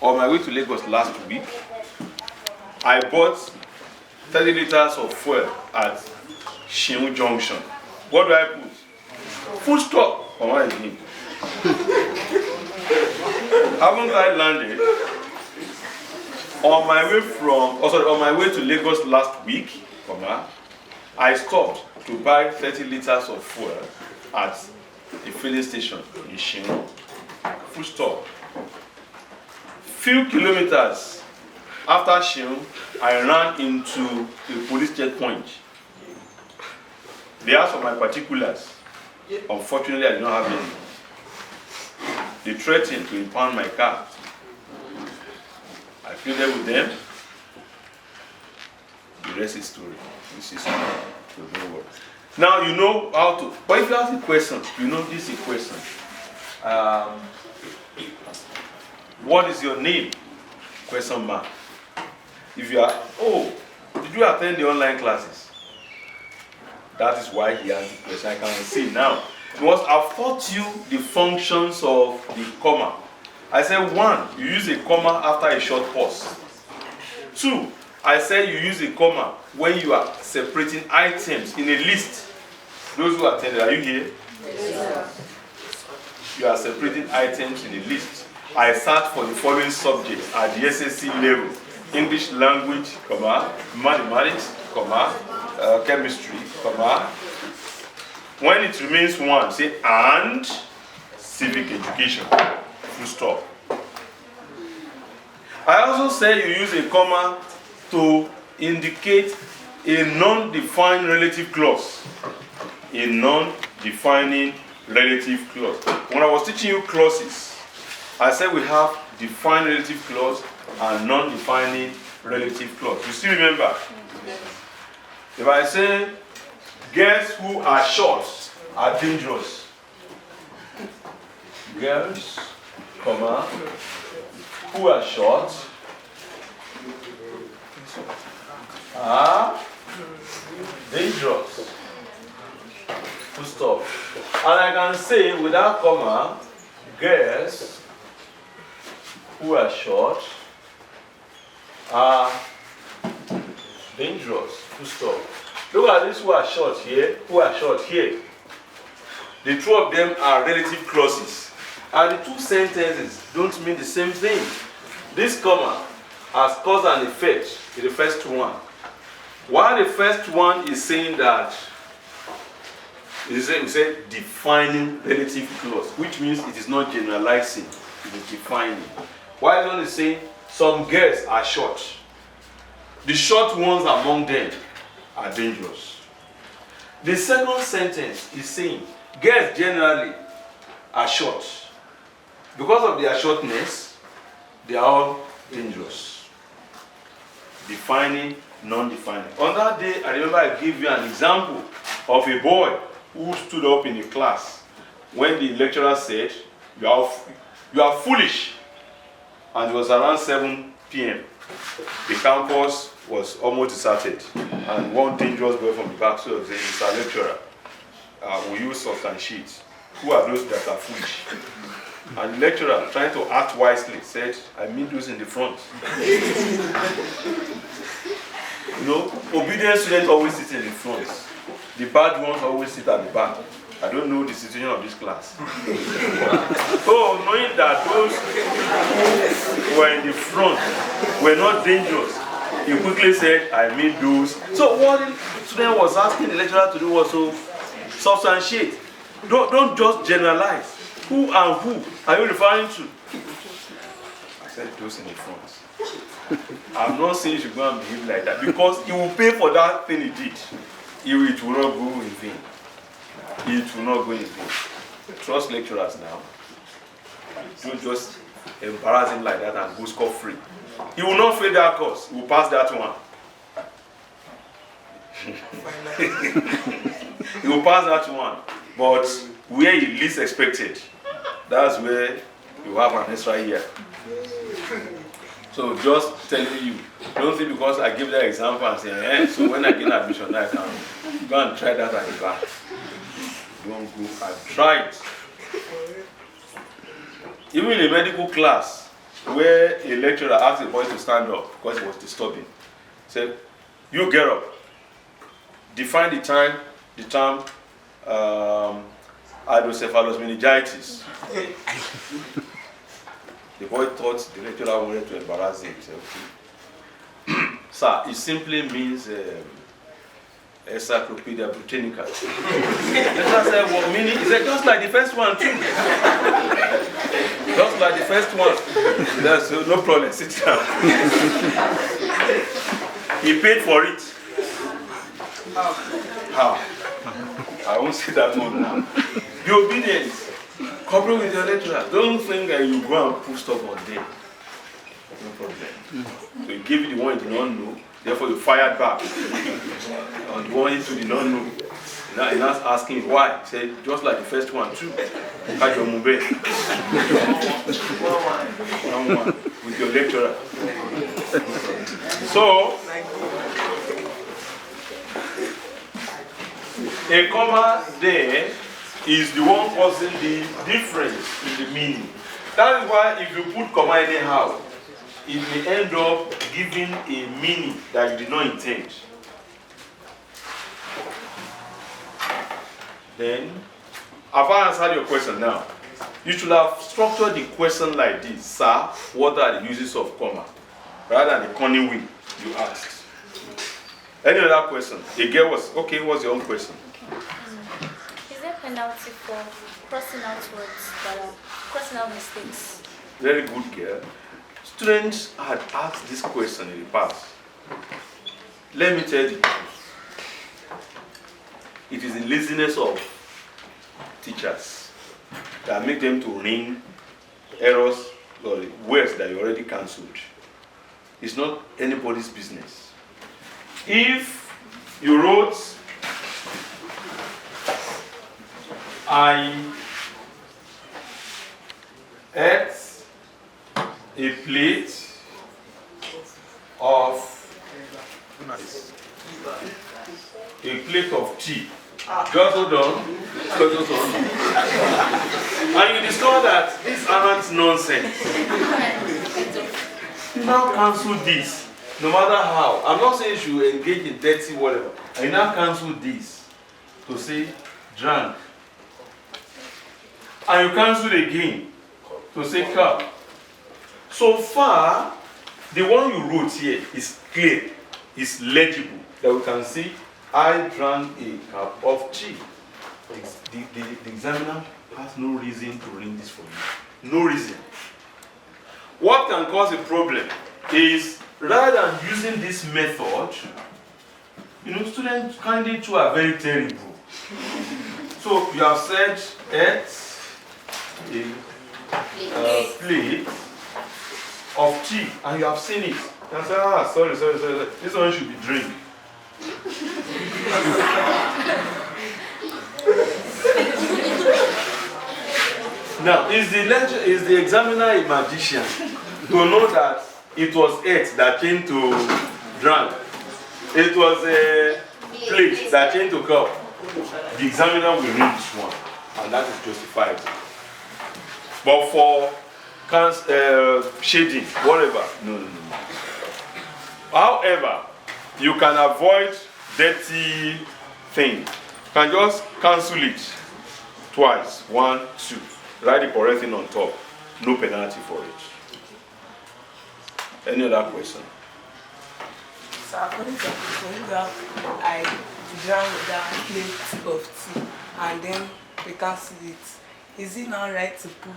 On my way to Lagos last week, I bought 30 liters of fuel at Shimu Junction. What do I put? Full stop. Comma again. Haven't I landed? On my way to Lagos last week, I stopped to buy 30 liters of fuel at a filling station in Shimu. Full stop. Few kilometers after Shimu, I ran into a police checkpoint. They asked for my particulars. Unfortunately, I did not have any. They threatened to impound my car. I pleaded with them. The rest is story. This is the word. Now you know how to. But if you ask a question, you know this is a question. What is your name? Question mark. If you are, did you attend the online classes? That is why he asked the question. I can see now. Because I've taught you the functions of the comma. I said 1, you use a comma after a short pause. 2, I said you use a comma when you are separating items in a list. Those who attended, are you here? Yes, you are separating items in a list. I sat for the following subjects at the SSC level: English language, mathematics, chemistry, When it remains 1, say and civic education. Full stop. I also say you use a comma to indicate a non-defined relative clause. A non-defining relative clause. When I was teaching you clauses, I said we have defined relative clause and non-defining relative clause. You still remember? If I say, girls who are short are dangerous. Girls, who are short are dangerous. Full stop. And I can say without comma, girls who are short are dangerous. Full stop. Look at these who are short here, who are short here. The two of them are relative clauses. And the two sentences don't mean the same thing. This comma has cause and effect in the first one. While the first one is saying that, we say defining relative clause, which means it is not generalizing, it is defining. While the one is saying some girls are short. The short ones among them are dangerous. The second sentence is saying girls generally are short. Because of their shortness, they are all dangerous. Defining, non-defining. On that day, I remember I gave you an example of a boy who stood up in the class when the lecturer said, you are foolish. And it was around 7 p.m. The campus was almost deserted. And one dangerous boy from the back stood up saying, Mr. Lecturer, we use substantiate. Who are those that are foolish? And the lecturer, trying to act wisely, said, I mean those in the front. You know, obedient students always sit in the front. The bad ones always sit at the back. I don't know the situation of this class. So, knowing that those who were in the front were not dangerous, he quickly said, I mean those. So what the student was asking the lecturer to do was to substantiate. Don't just generalize. Who and who are you referring to? I said those in the front. I'm not saying you should go and behave like that because he will pay for that thing he did. It will not go in vain. It will not go in vain. Trust lecturers now. Don't just embarrass him like that and go scot-free. He will not fail that course. He will pass that one. He will pass that one. But where he least expected, that's where you have an extra year. So just telling you, don't think because I give that example and say, so when I get admission, I can go and try that at the back. Don't go and try it. Even in a medical class, where a lecturer asked a boy to stand up because he was disturbing, said, you get up. Define the term hydrocephalus meningitis. The boy thought the lecturer wanted to embarrass him. He said, okay. Sir, it simply means Encyclopedia Britannica. The lecturer said, what meaning? He said, just like the first one too. Just like the first one. There's no problem, sit down. He paid for it. How? I won't say that one now. Be obedient. Cooperate with your lecturer. Don't think that you go and put stuff on them. No problem. So he gave you the one you did not know, therefore you fired back. And the one you did not know. Now he's not asking why. He said, just like the first one too. Catch your Mope. One with your lecturer. So, a comma there is the one causing the difference in the meaning. That is why if you put comma anyhow, it may end up giving a meaning that you did not intend. Then, have I answered your question now? You should have structured the question like this. Sir, what are the uses of comma? Rather than the cunning way you asked. Any other question? The girl was, okay, what's your own question? Is there penalty for crossing out words that are crossing out mistakes? Very good girl. Students had asked this question in the past. Let me tell you the truth. It is the laziness of teachers that make them to ring errors or words that you already cancelled. It's not anybody's business. If you wrote, I ate a plate of tea. Just hold on. Just hold on. And you discover that these are not nonsense. You now cancel this. No matter how. I'm not saying you should engage in dirty whatever. I now cancel this to say drunk. And you cancel again to say cup. So far, the one you wrote here is clear, is legible, that we can see I drank a cup of tea. The examiner has no reason to read this for you. No reason. What can cause a problem is rather than using this method, students candidates too are very terrible. So you have said a plate of tea and you have seen it. You can say, sorry. This one should be drink. Now, is the examiner a magician to know that it was it that changed to drunk? It was a plate that changed to cup. The examiner will read this one, and that is justified. But for shading, whatever, no. However, you can avoid dirty thing. You can just cancel it twice. 1, 2. Write the correct thing on top. No penalty for it. Any other question? So according to I drank that plate of tea and then we cancel it. Is it not right to put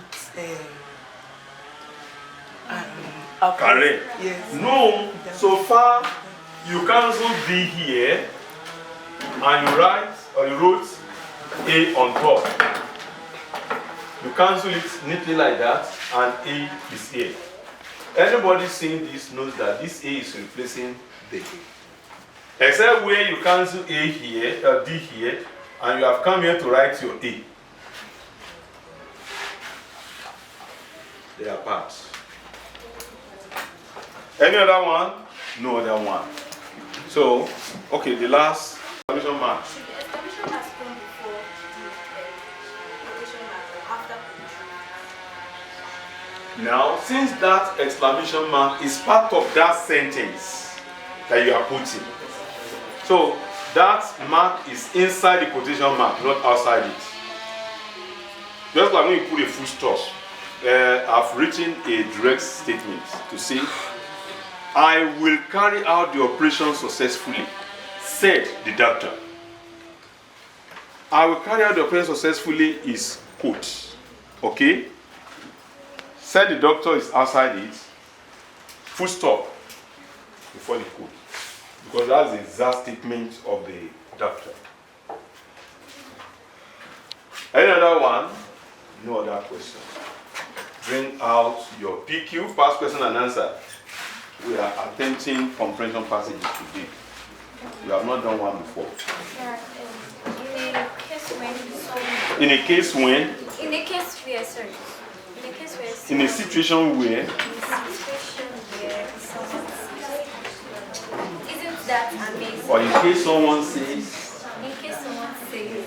Correct. Yes. No. So far, you cancel D here, and you write or you wrote A on top. You cancel it neatly like that, and A is here. Anybody seeing this knows that this A is replacing D. Except where you cancel A here, D here, and you have come here to write your A. They are parts. Any other one? No other one. So, okay, the last exclamation mark. Should the exclamation mark come before the quotation mark or after quotation mark? Now, since that exclamation mark is part of that sentence that you are putting, so that mark is inside the quotation mark, not outside it. Just like when you put a full stop, I've written a direct statement to say, I will carry out the operation successfully, said the doctor. I will carry out the operation successfully is quote. Okay? Said the doctor is outside it. Full stop before the quote. Because that's the exact statement of the doctor. Any other one? No other question. Bring out your PQ, past question and answer. We are attempting comprehension passages today. You have not done one before. Yeah, in a case when someone... In a case when? In a case where, sorry. In a case where... In a situation where? In a situation where someone says... Isn't that amazing? Or in case someone says? In case someone says...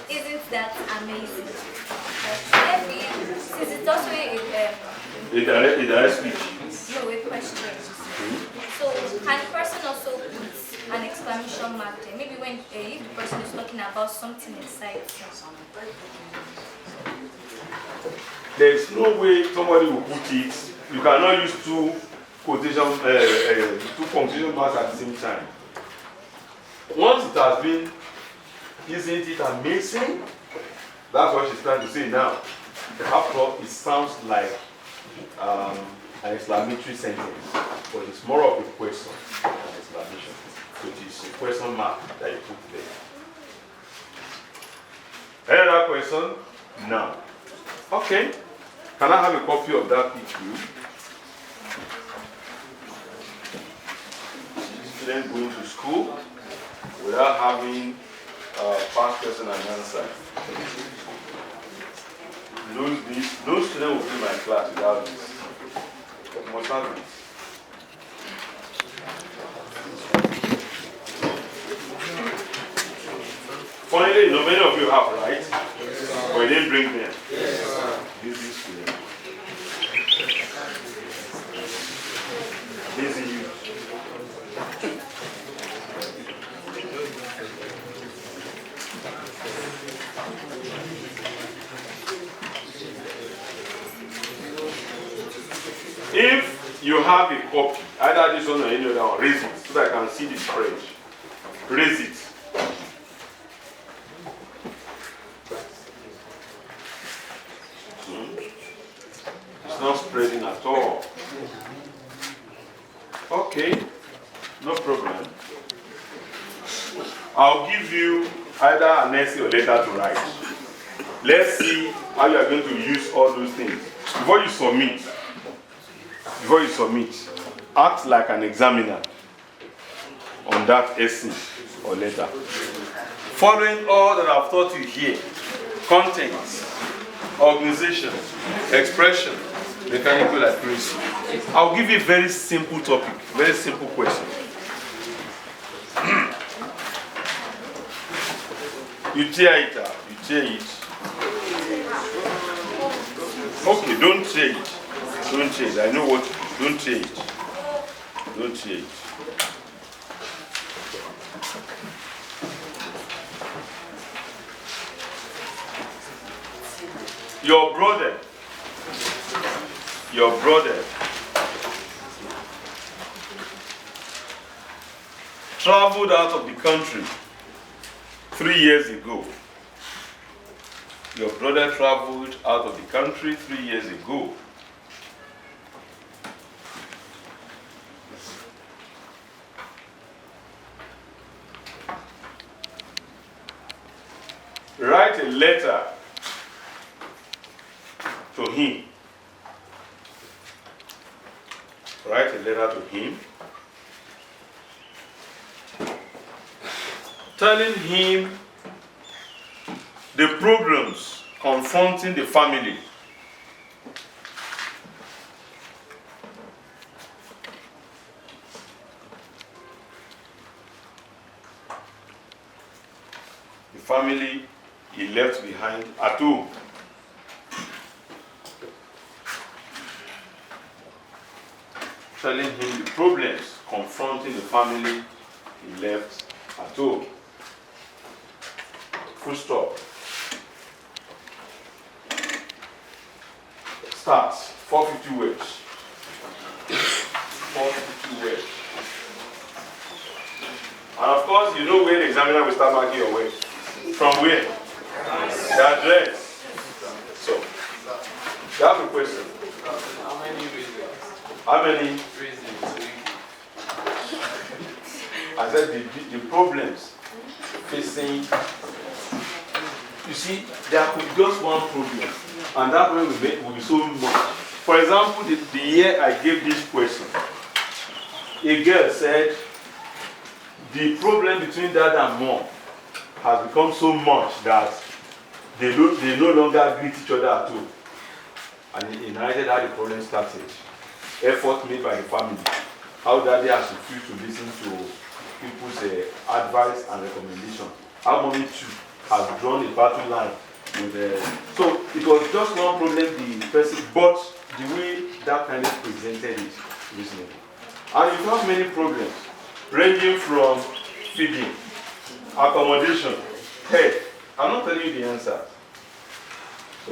Isn't that amazing? Maybe, since it's also A direct speech. no, a question. So, can the person also put an exclamation mark there? Maybe when if the person is talking about something inside. There is no way somebody will put it. You cannot use two punctuation marks at the same time. Once it has been, isn't it amazing? That's what she's trying to say now. After all, it sounds like an exclamatory sentence, but it's more of a question than an exclamation. So it is a question mark that you put there. Any other question? No. Okay. Can I have a copy of that PQ? Student going to school without having past question and answer. No student will be in my class without this. You must have it. Finally, you know, many of you have, right? But you didn't bring them. This is to them. This is you. If you have a copy, either this one or any other one, raise it so that I can see the spread. Raise it. It's not spreading at all. Okay, no problem. I'll give you either an essay or letter to write. Let's see how you are going to use all those things. Before you submit, act like an examiner on that essay or letter. Following all that I've taught you here, contents, organization, expression, mechanical accuracy. I'll give you a very simple topic, very simple question. You tear it out, you tear it. Okay, don't tear it. Don't tear it. I know what. Don't tear it. Don't tear it. Your brother traveled out of the country 3 years ago. Your brother traveled out of the country 3 years ago. Write a letter to him. Write a letter to him, telling him the problems confronting the family. The family he left behind at home. Telling him the problems confronting the family he left at home. Full stop. Starts 450 words. 450 words. And of course, you know where the examiner will start marking your work. From where? The address. So, you have a question. How many reasons? How many? Reasons. I said the problems facing. You see, there could be just one problem, and that way will be so much. For example, the year I gave this question, a girl said the problem between dad and mom has become so much that they no longer greet each other at all. And he narrated how the problem started. Effort made by the family. How daddy has refused to listen to people's advice and recommendation. How mommy too has drawn a battle line with so it was just one problem the person, but the way that kind of presented it reasonable. And you have many problems, ranging from feeding, accommodation, health. I'm not telling you the answer. So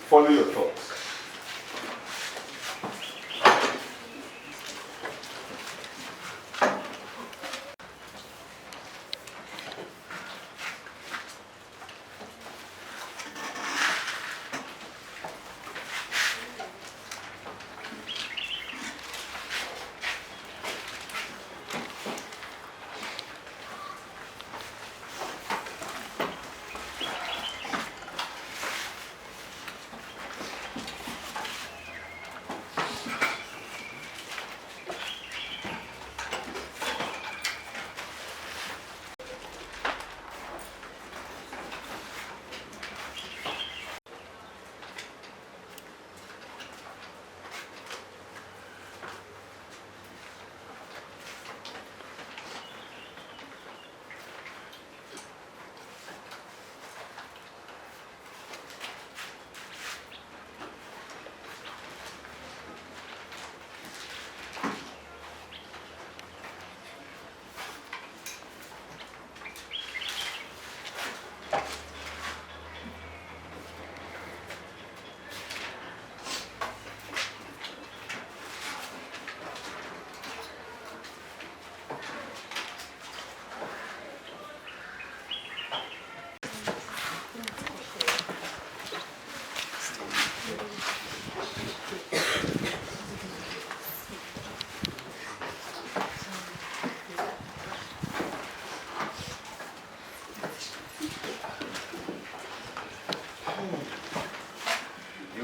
follow your thoughts.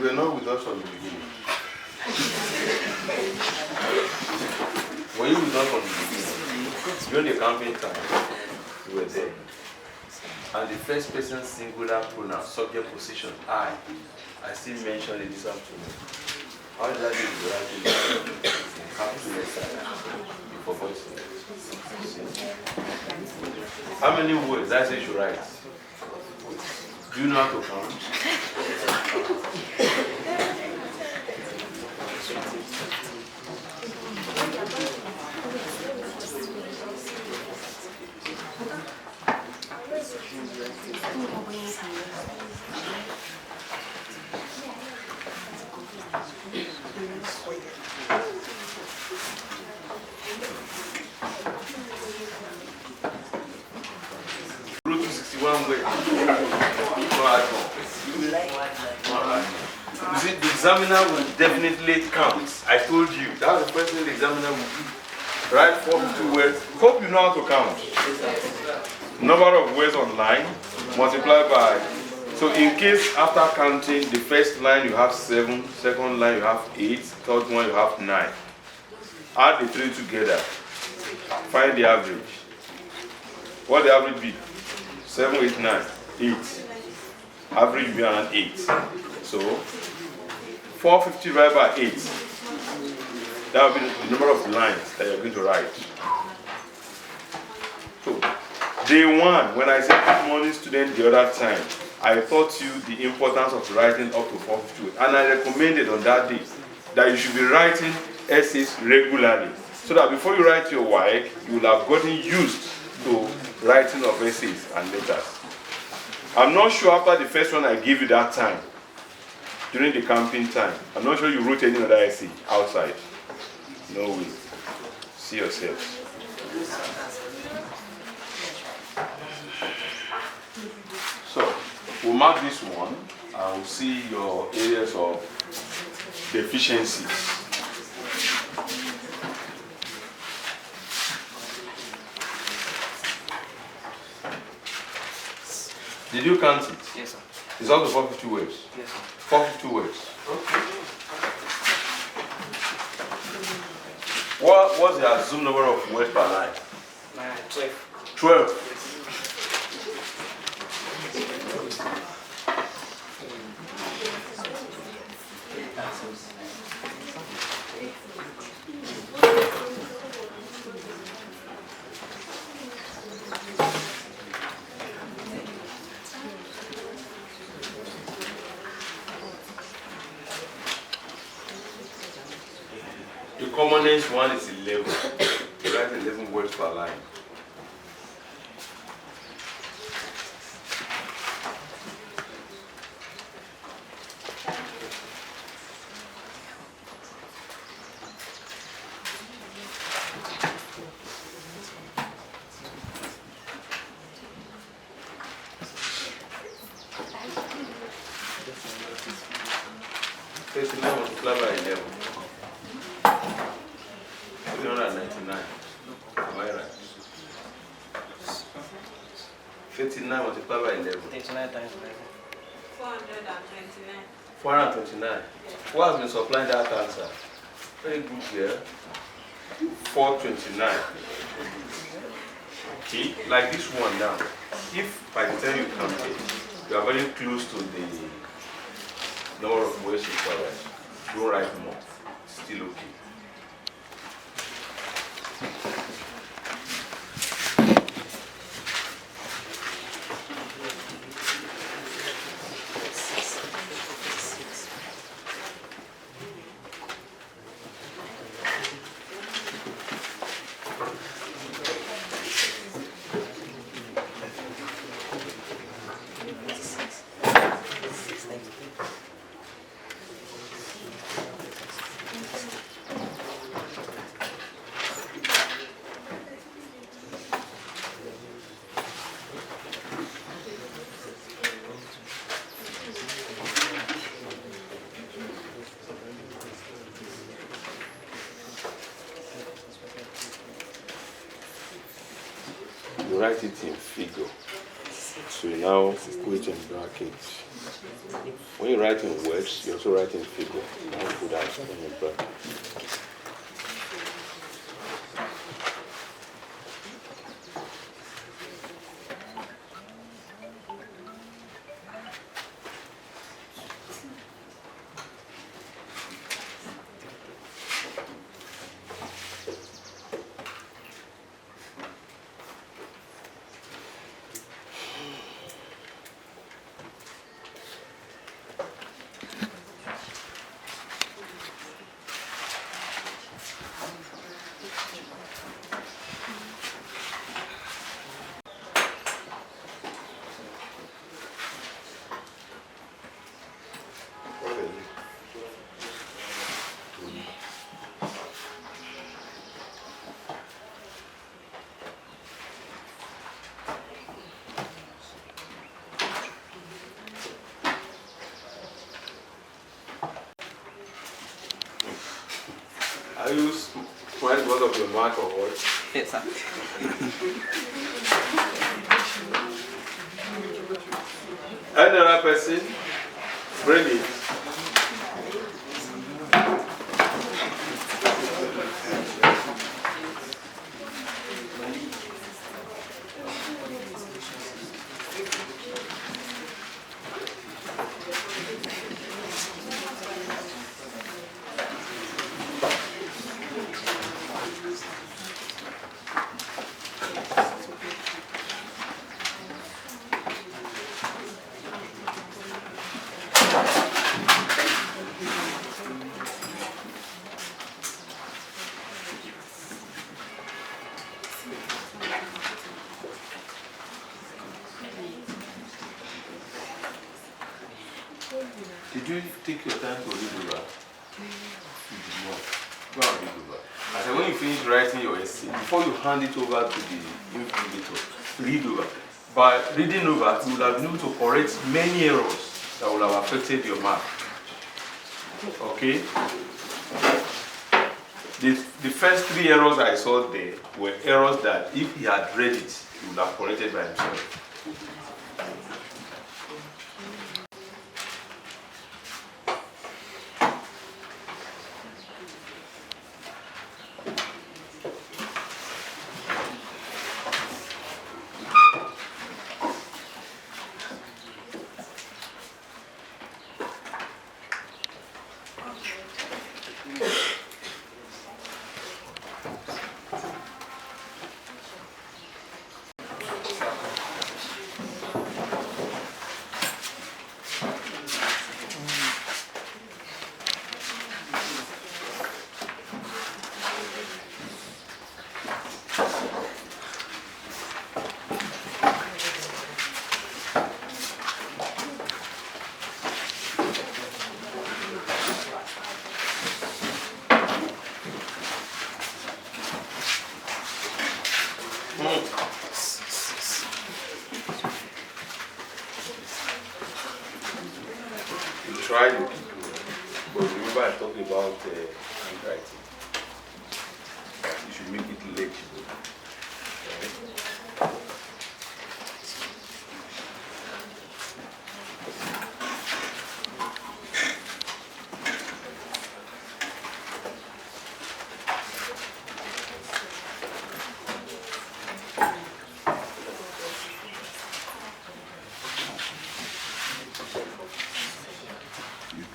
were not with us from the beginning. Were you with us from the beginning? During the campaign time, you were there. And the first person singular pronoun, subject position, I still mentioned it this afternoon. How did I do the right thing? Happy to you forgot it. How many words did I say you should write? Do you know how to count? Root to 61 way. You see, the examiner will definitely count. I told you, that's the first thing the examiner will do. Write 452 words. Hope you know how to count. Number of words on line multiplied by. So in case after counting, the first line you have 7, second line you have 8, third one you have 9. Add the 3 together. Find the average. What the average be? 7, 8, 9. 8. Average will be around 8. So 450 divided by 8. That will be the number of lines that you're going to write. So day 1, when I said good morning student the other time, I taught you the importance of writing up to 450. And I recommended on that day that you should be writing essays regularly. So that before you write your WAEC, you will have gotten used to writing of essays and letters. I'm not sure after the first one I gave you that time, during the campaign time, I'm not sure you wrote any other essay outside. No way. See yourselves. So, we'll mark this one and we'll see your areas of deficiencies. Did you count it? Yes, sir. It's up to 450 words. Yes, sir. 450 words. Okay. What's the assumed number of words per line? 12. 12. The commonest one is 11. You write 11 words per line. First 11 multiplied by 11. 399. Am I right? 59 multiplied by 11. 39 times 11. 429. 429. Who has been supplying that answer? Very good here. 429. Okay, like this one now. If by the time you count it, you are very close to the number of words required, don't write more. It's still okay. You write it in figure. So you now put it in brackets. When you write in words, you also write in figure. Now put that in the bracket. Are you smiling because of your mark or what? Yes, sir. Another person, bring it. Did you take your time to read over? You did not. Go and read over. I said, when you finish writing your essay, before you hand it over to the invigilator, read over. By reading over, you will have been able to correct many errors that will have affected your mark. Okay? The first 3 errors I saw there were errors that if he had read it, he would have corrected by himself. You try to keep it, but remember I talked about handwriting. You should make it legible.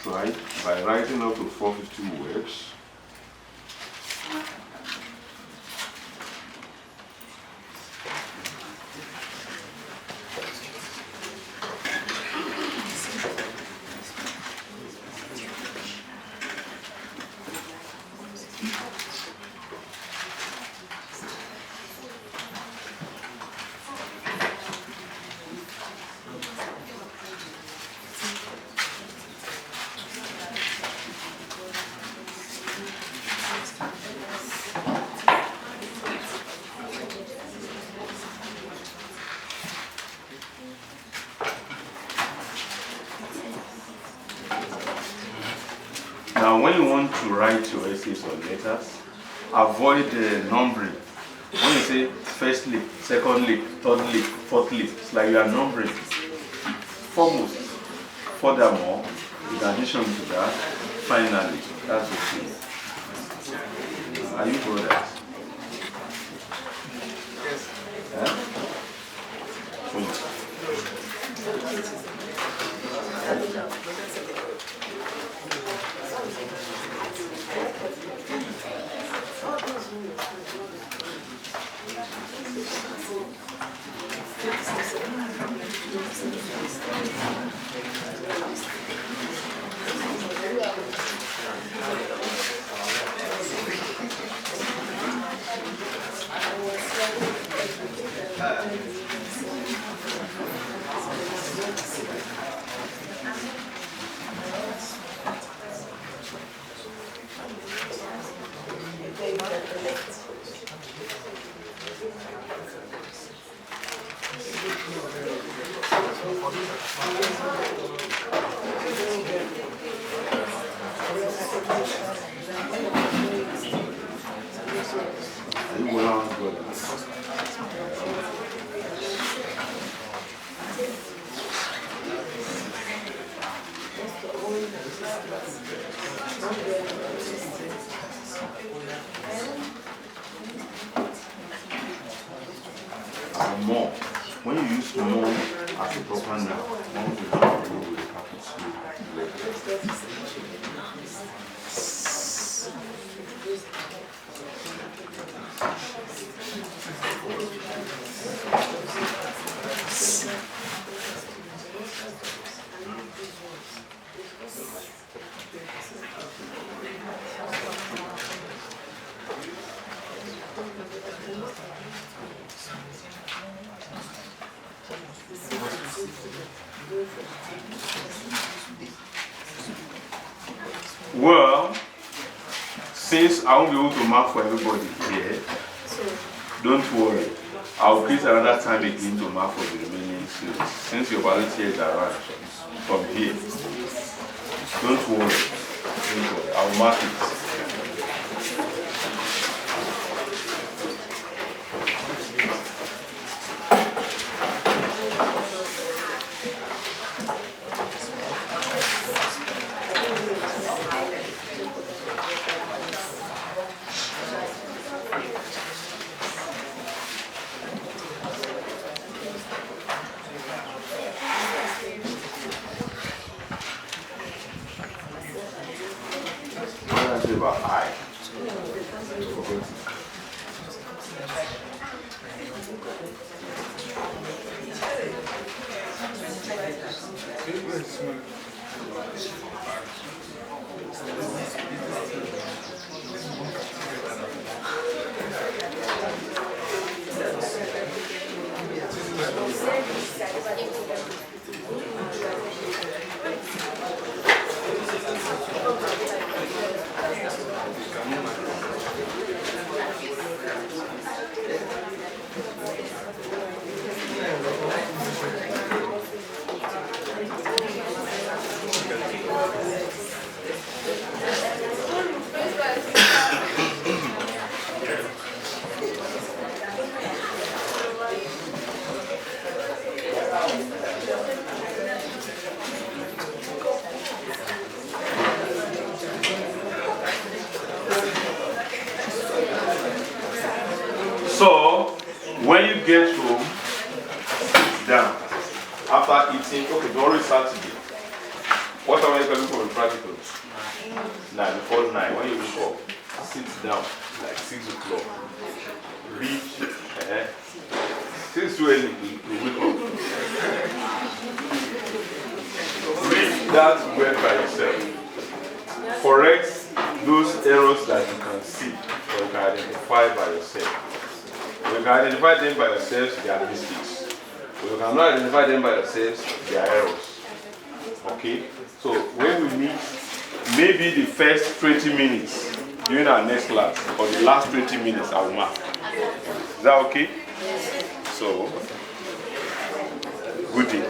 Right, by writing up to 450 words. Now, when you want to write your essays or letters, avoid numbering. When you say first leaf, second leaf, third leaf, Fourthly, it's like you are numbering. Foremost, furthermore, in addition to that, finally, that's the thing. Are you brothers? Yes. Yeah? More. When you use more as a proper noun, more will do with the capital. Well, since I won't be able to mark for everybody here, don't worry. I'll create another time again to mark for the remaining students. Since your volunteer is around from here, don't worry. Don't worry. I'll mark it. About I. So, when you get home, sit down. After eating, okay, tomorrow is Saturday. What time are you coming for the practicals? 9, before 9. When you wake up, sit down, like 6 o'clock. Read, since too early, you wake up. Read that word by yourself. Correct those errors that you can see or you can identify by yourself. You can identify them by yourselves, they are mistakes. You cannot identify them by yourselves, they are errors. Okay? So when we meet, maybe the first 20 minutes during our next class, or the last 20 minutes, I will mark. Is that okay? So, good day.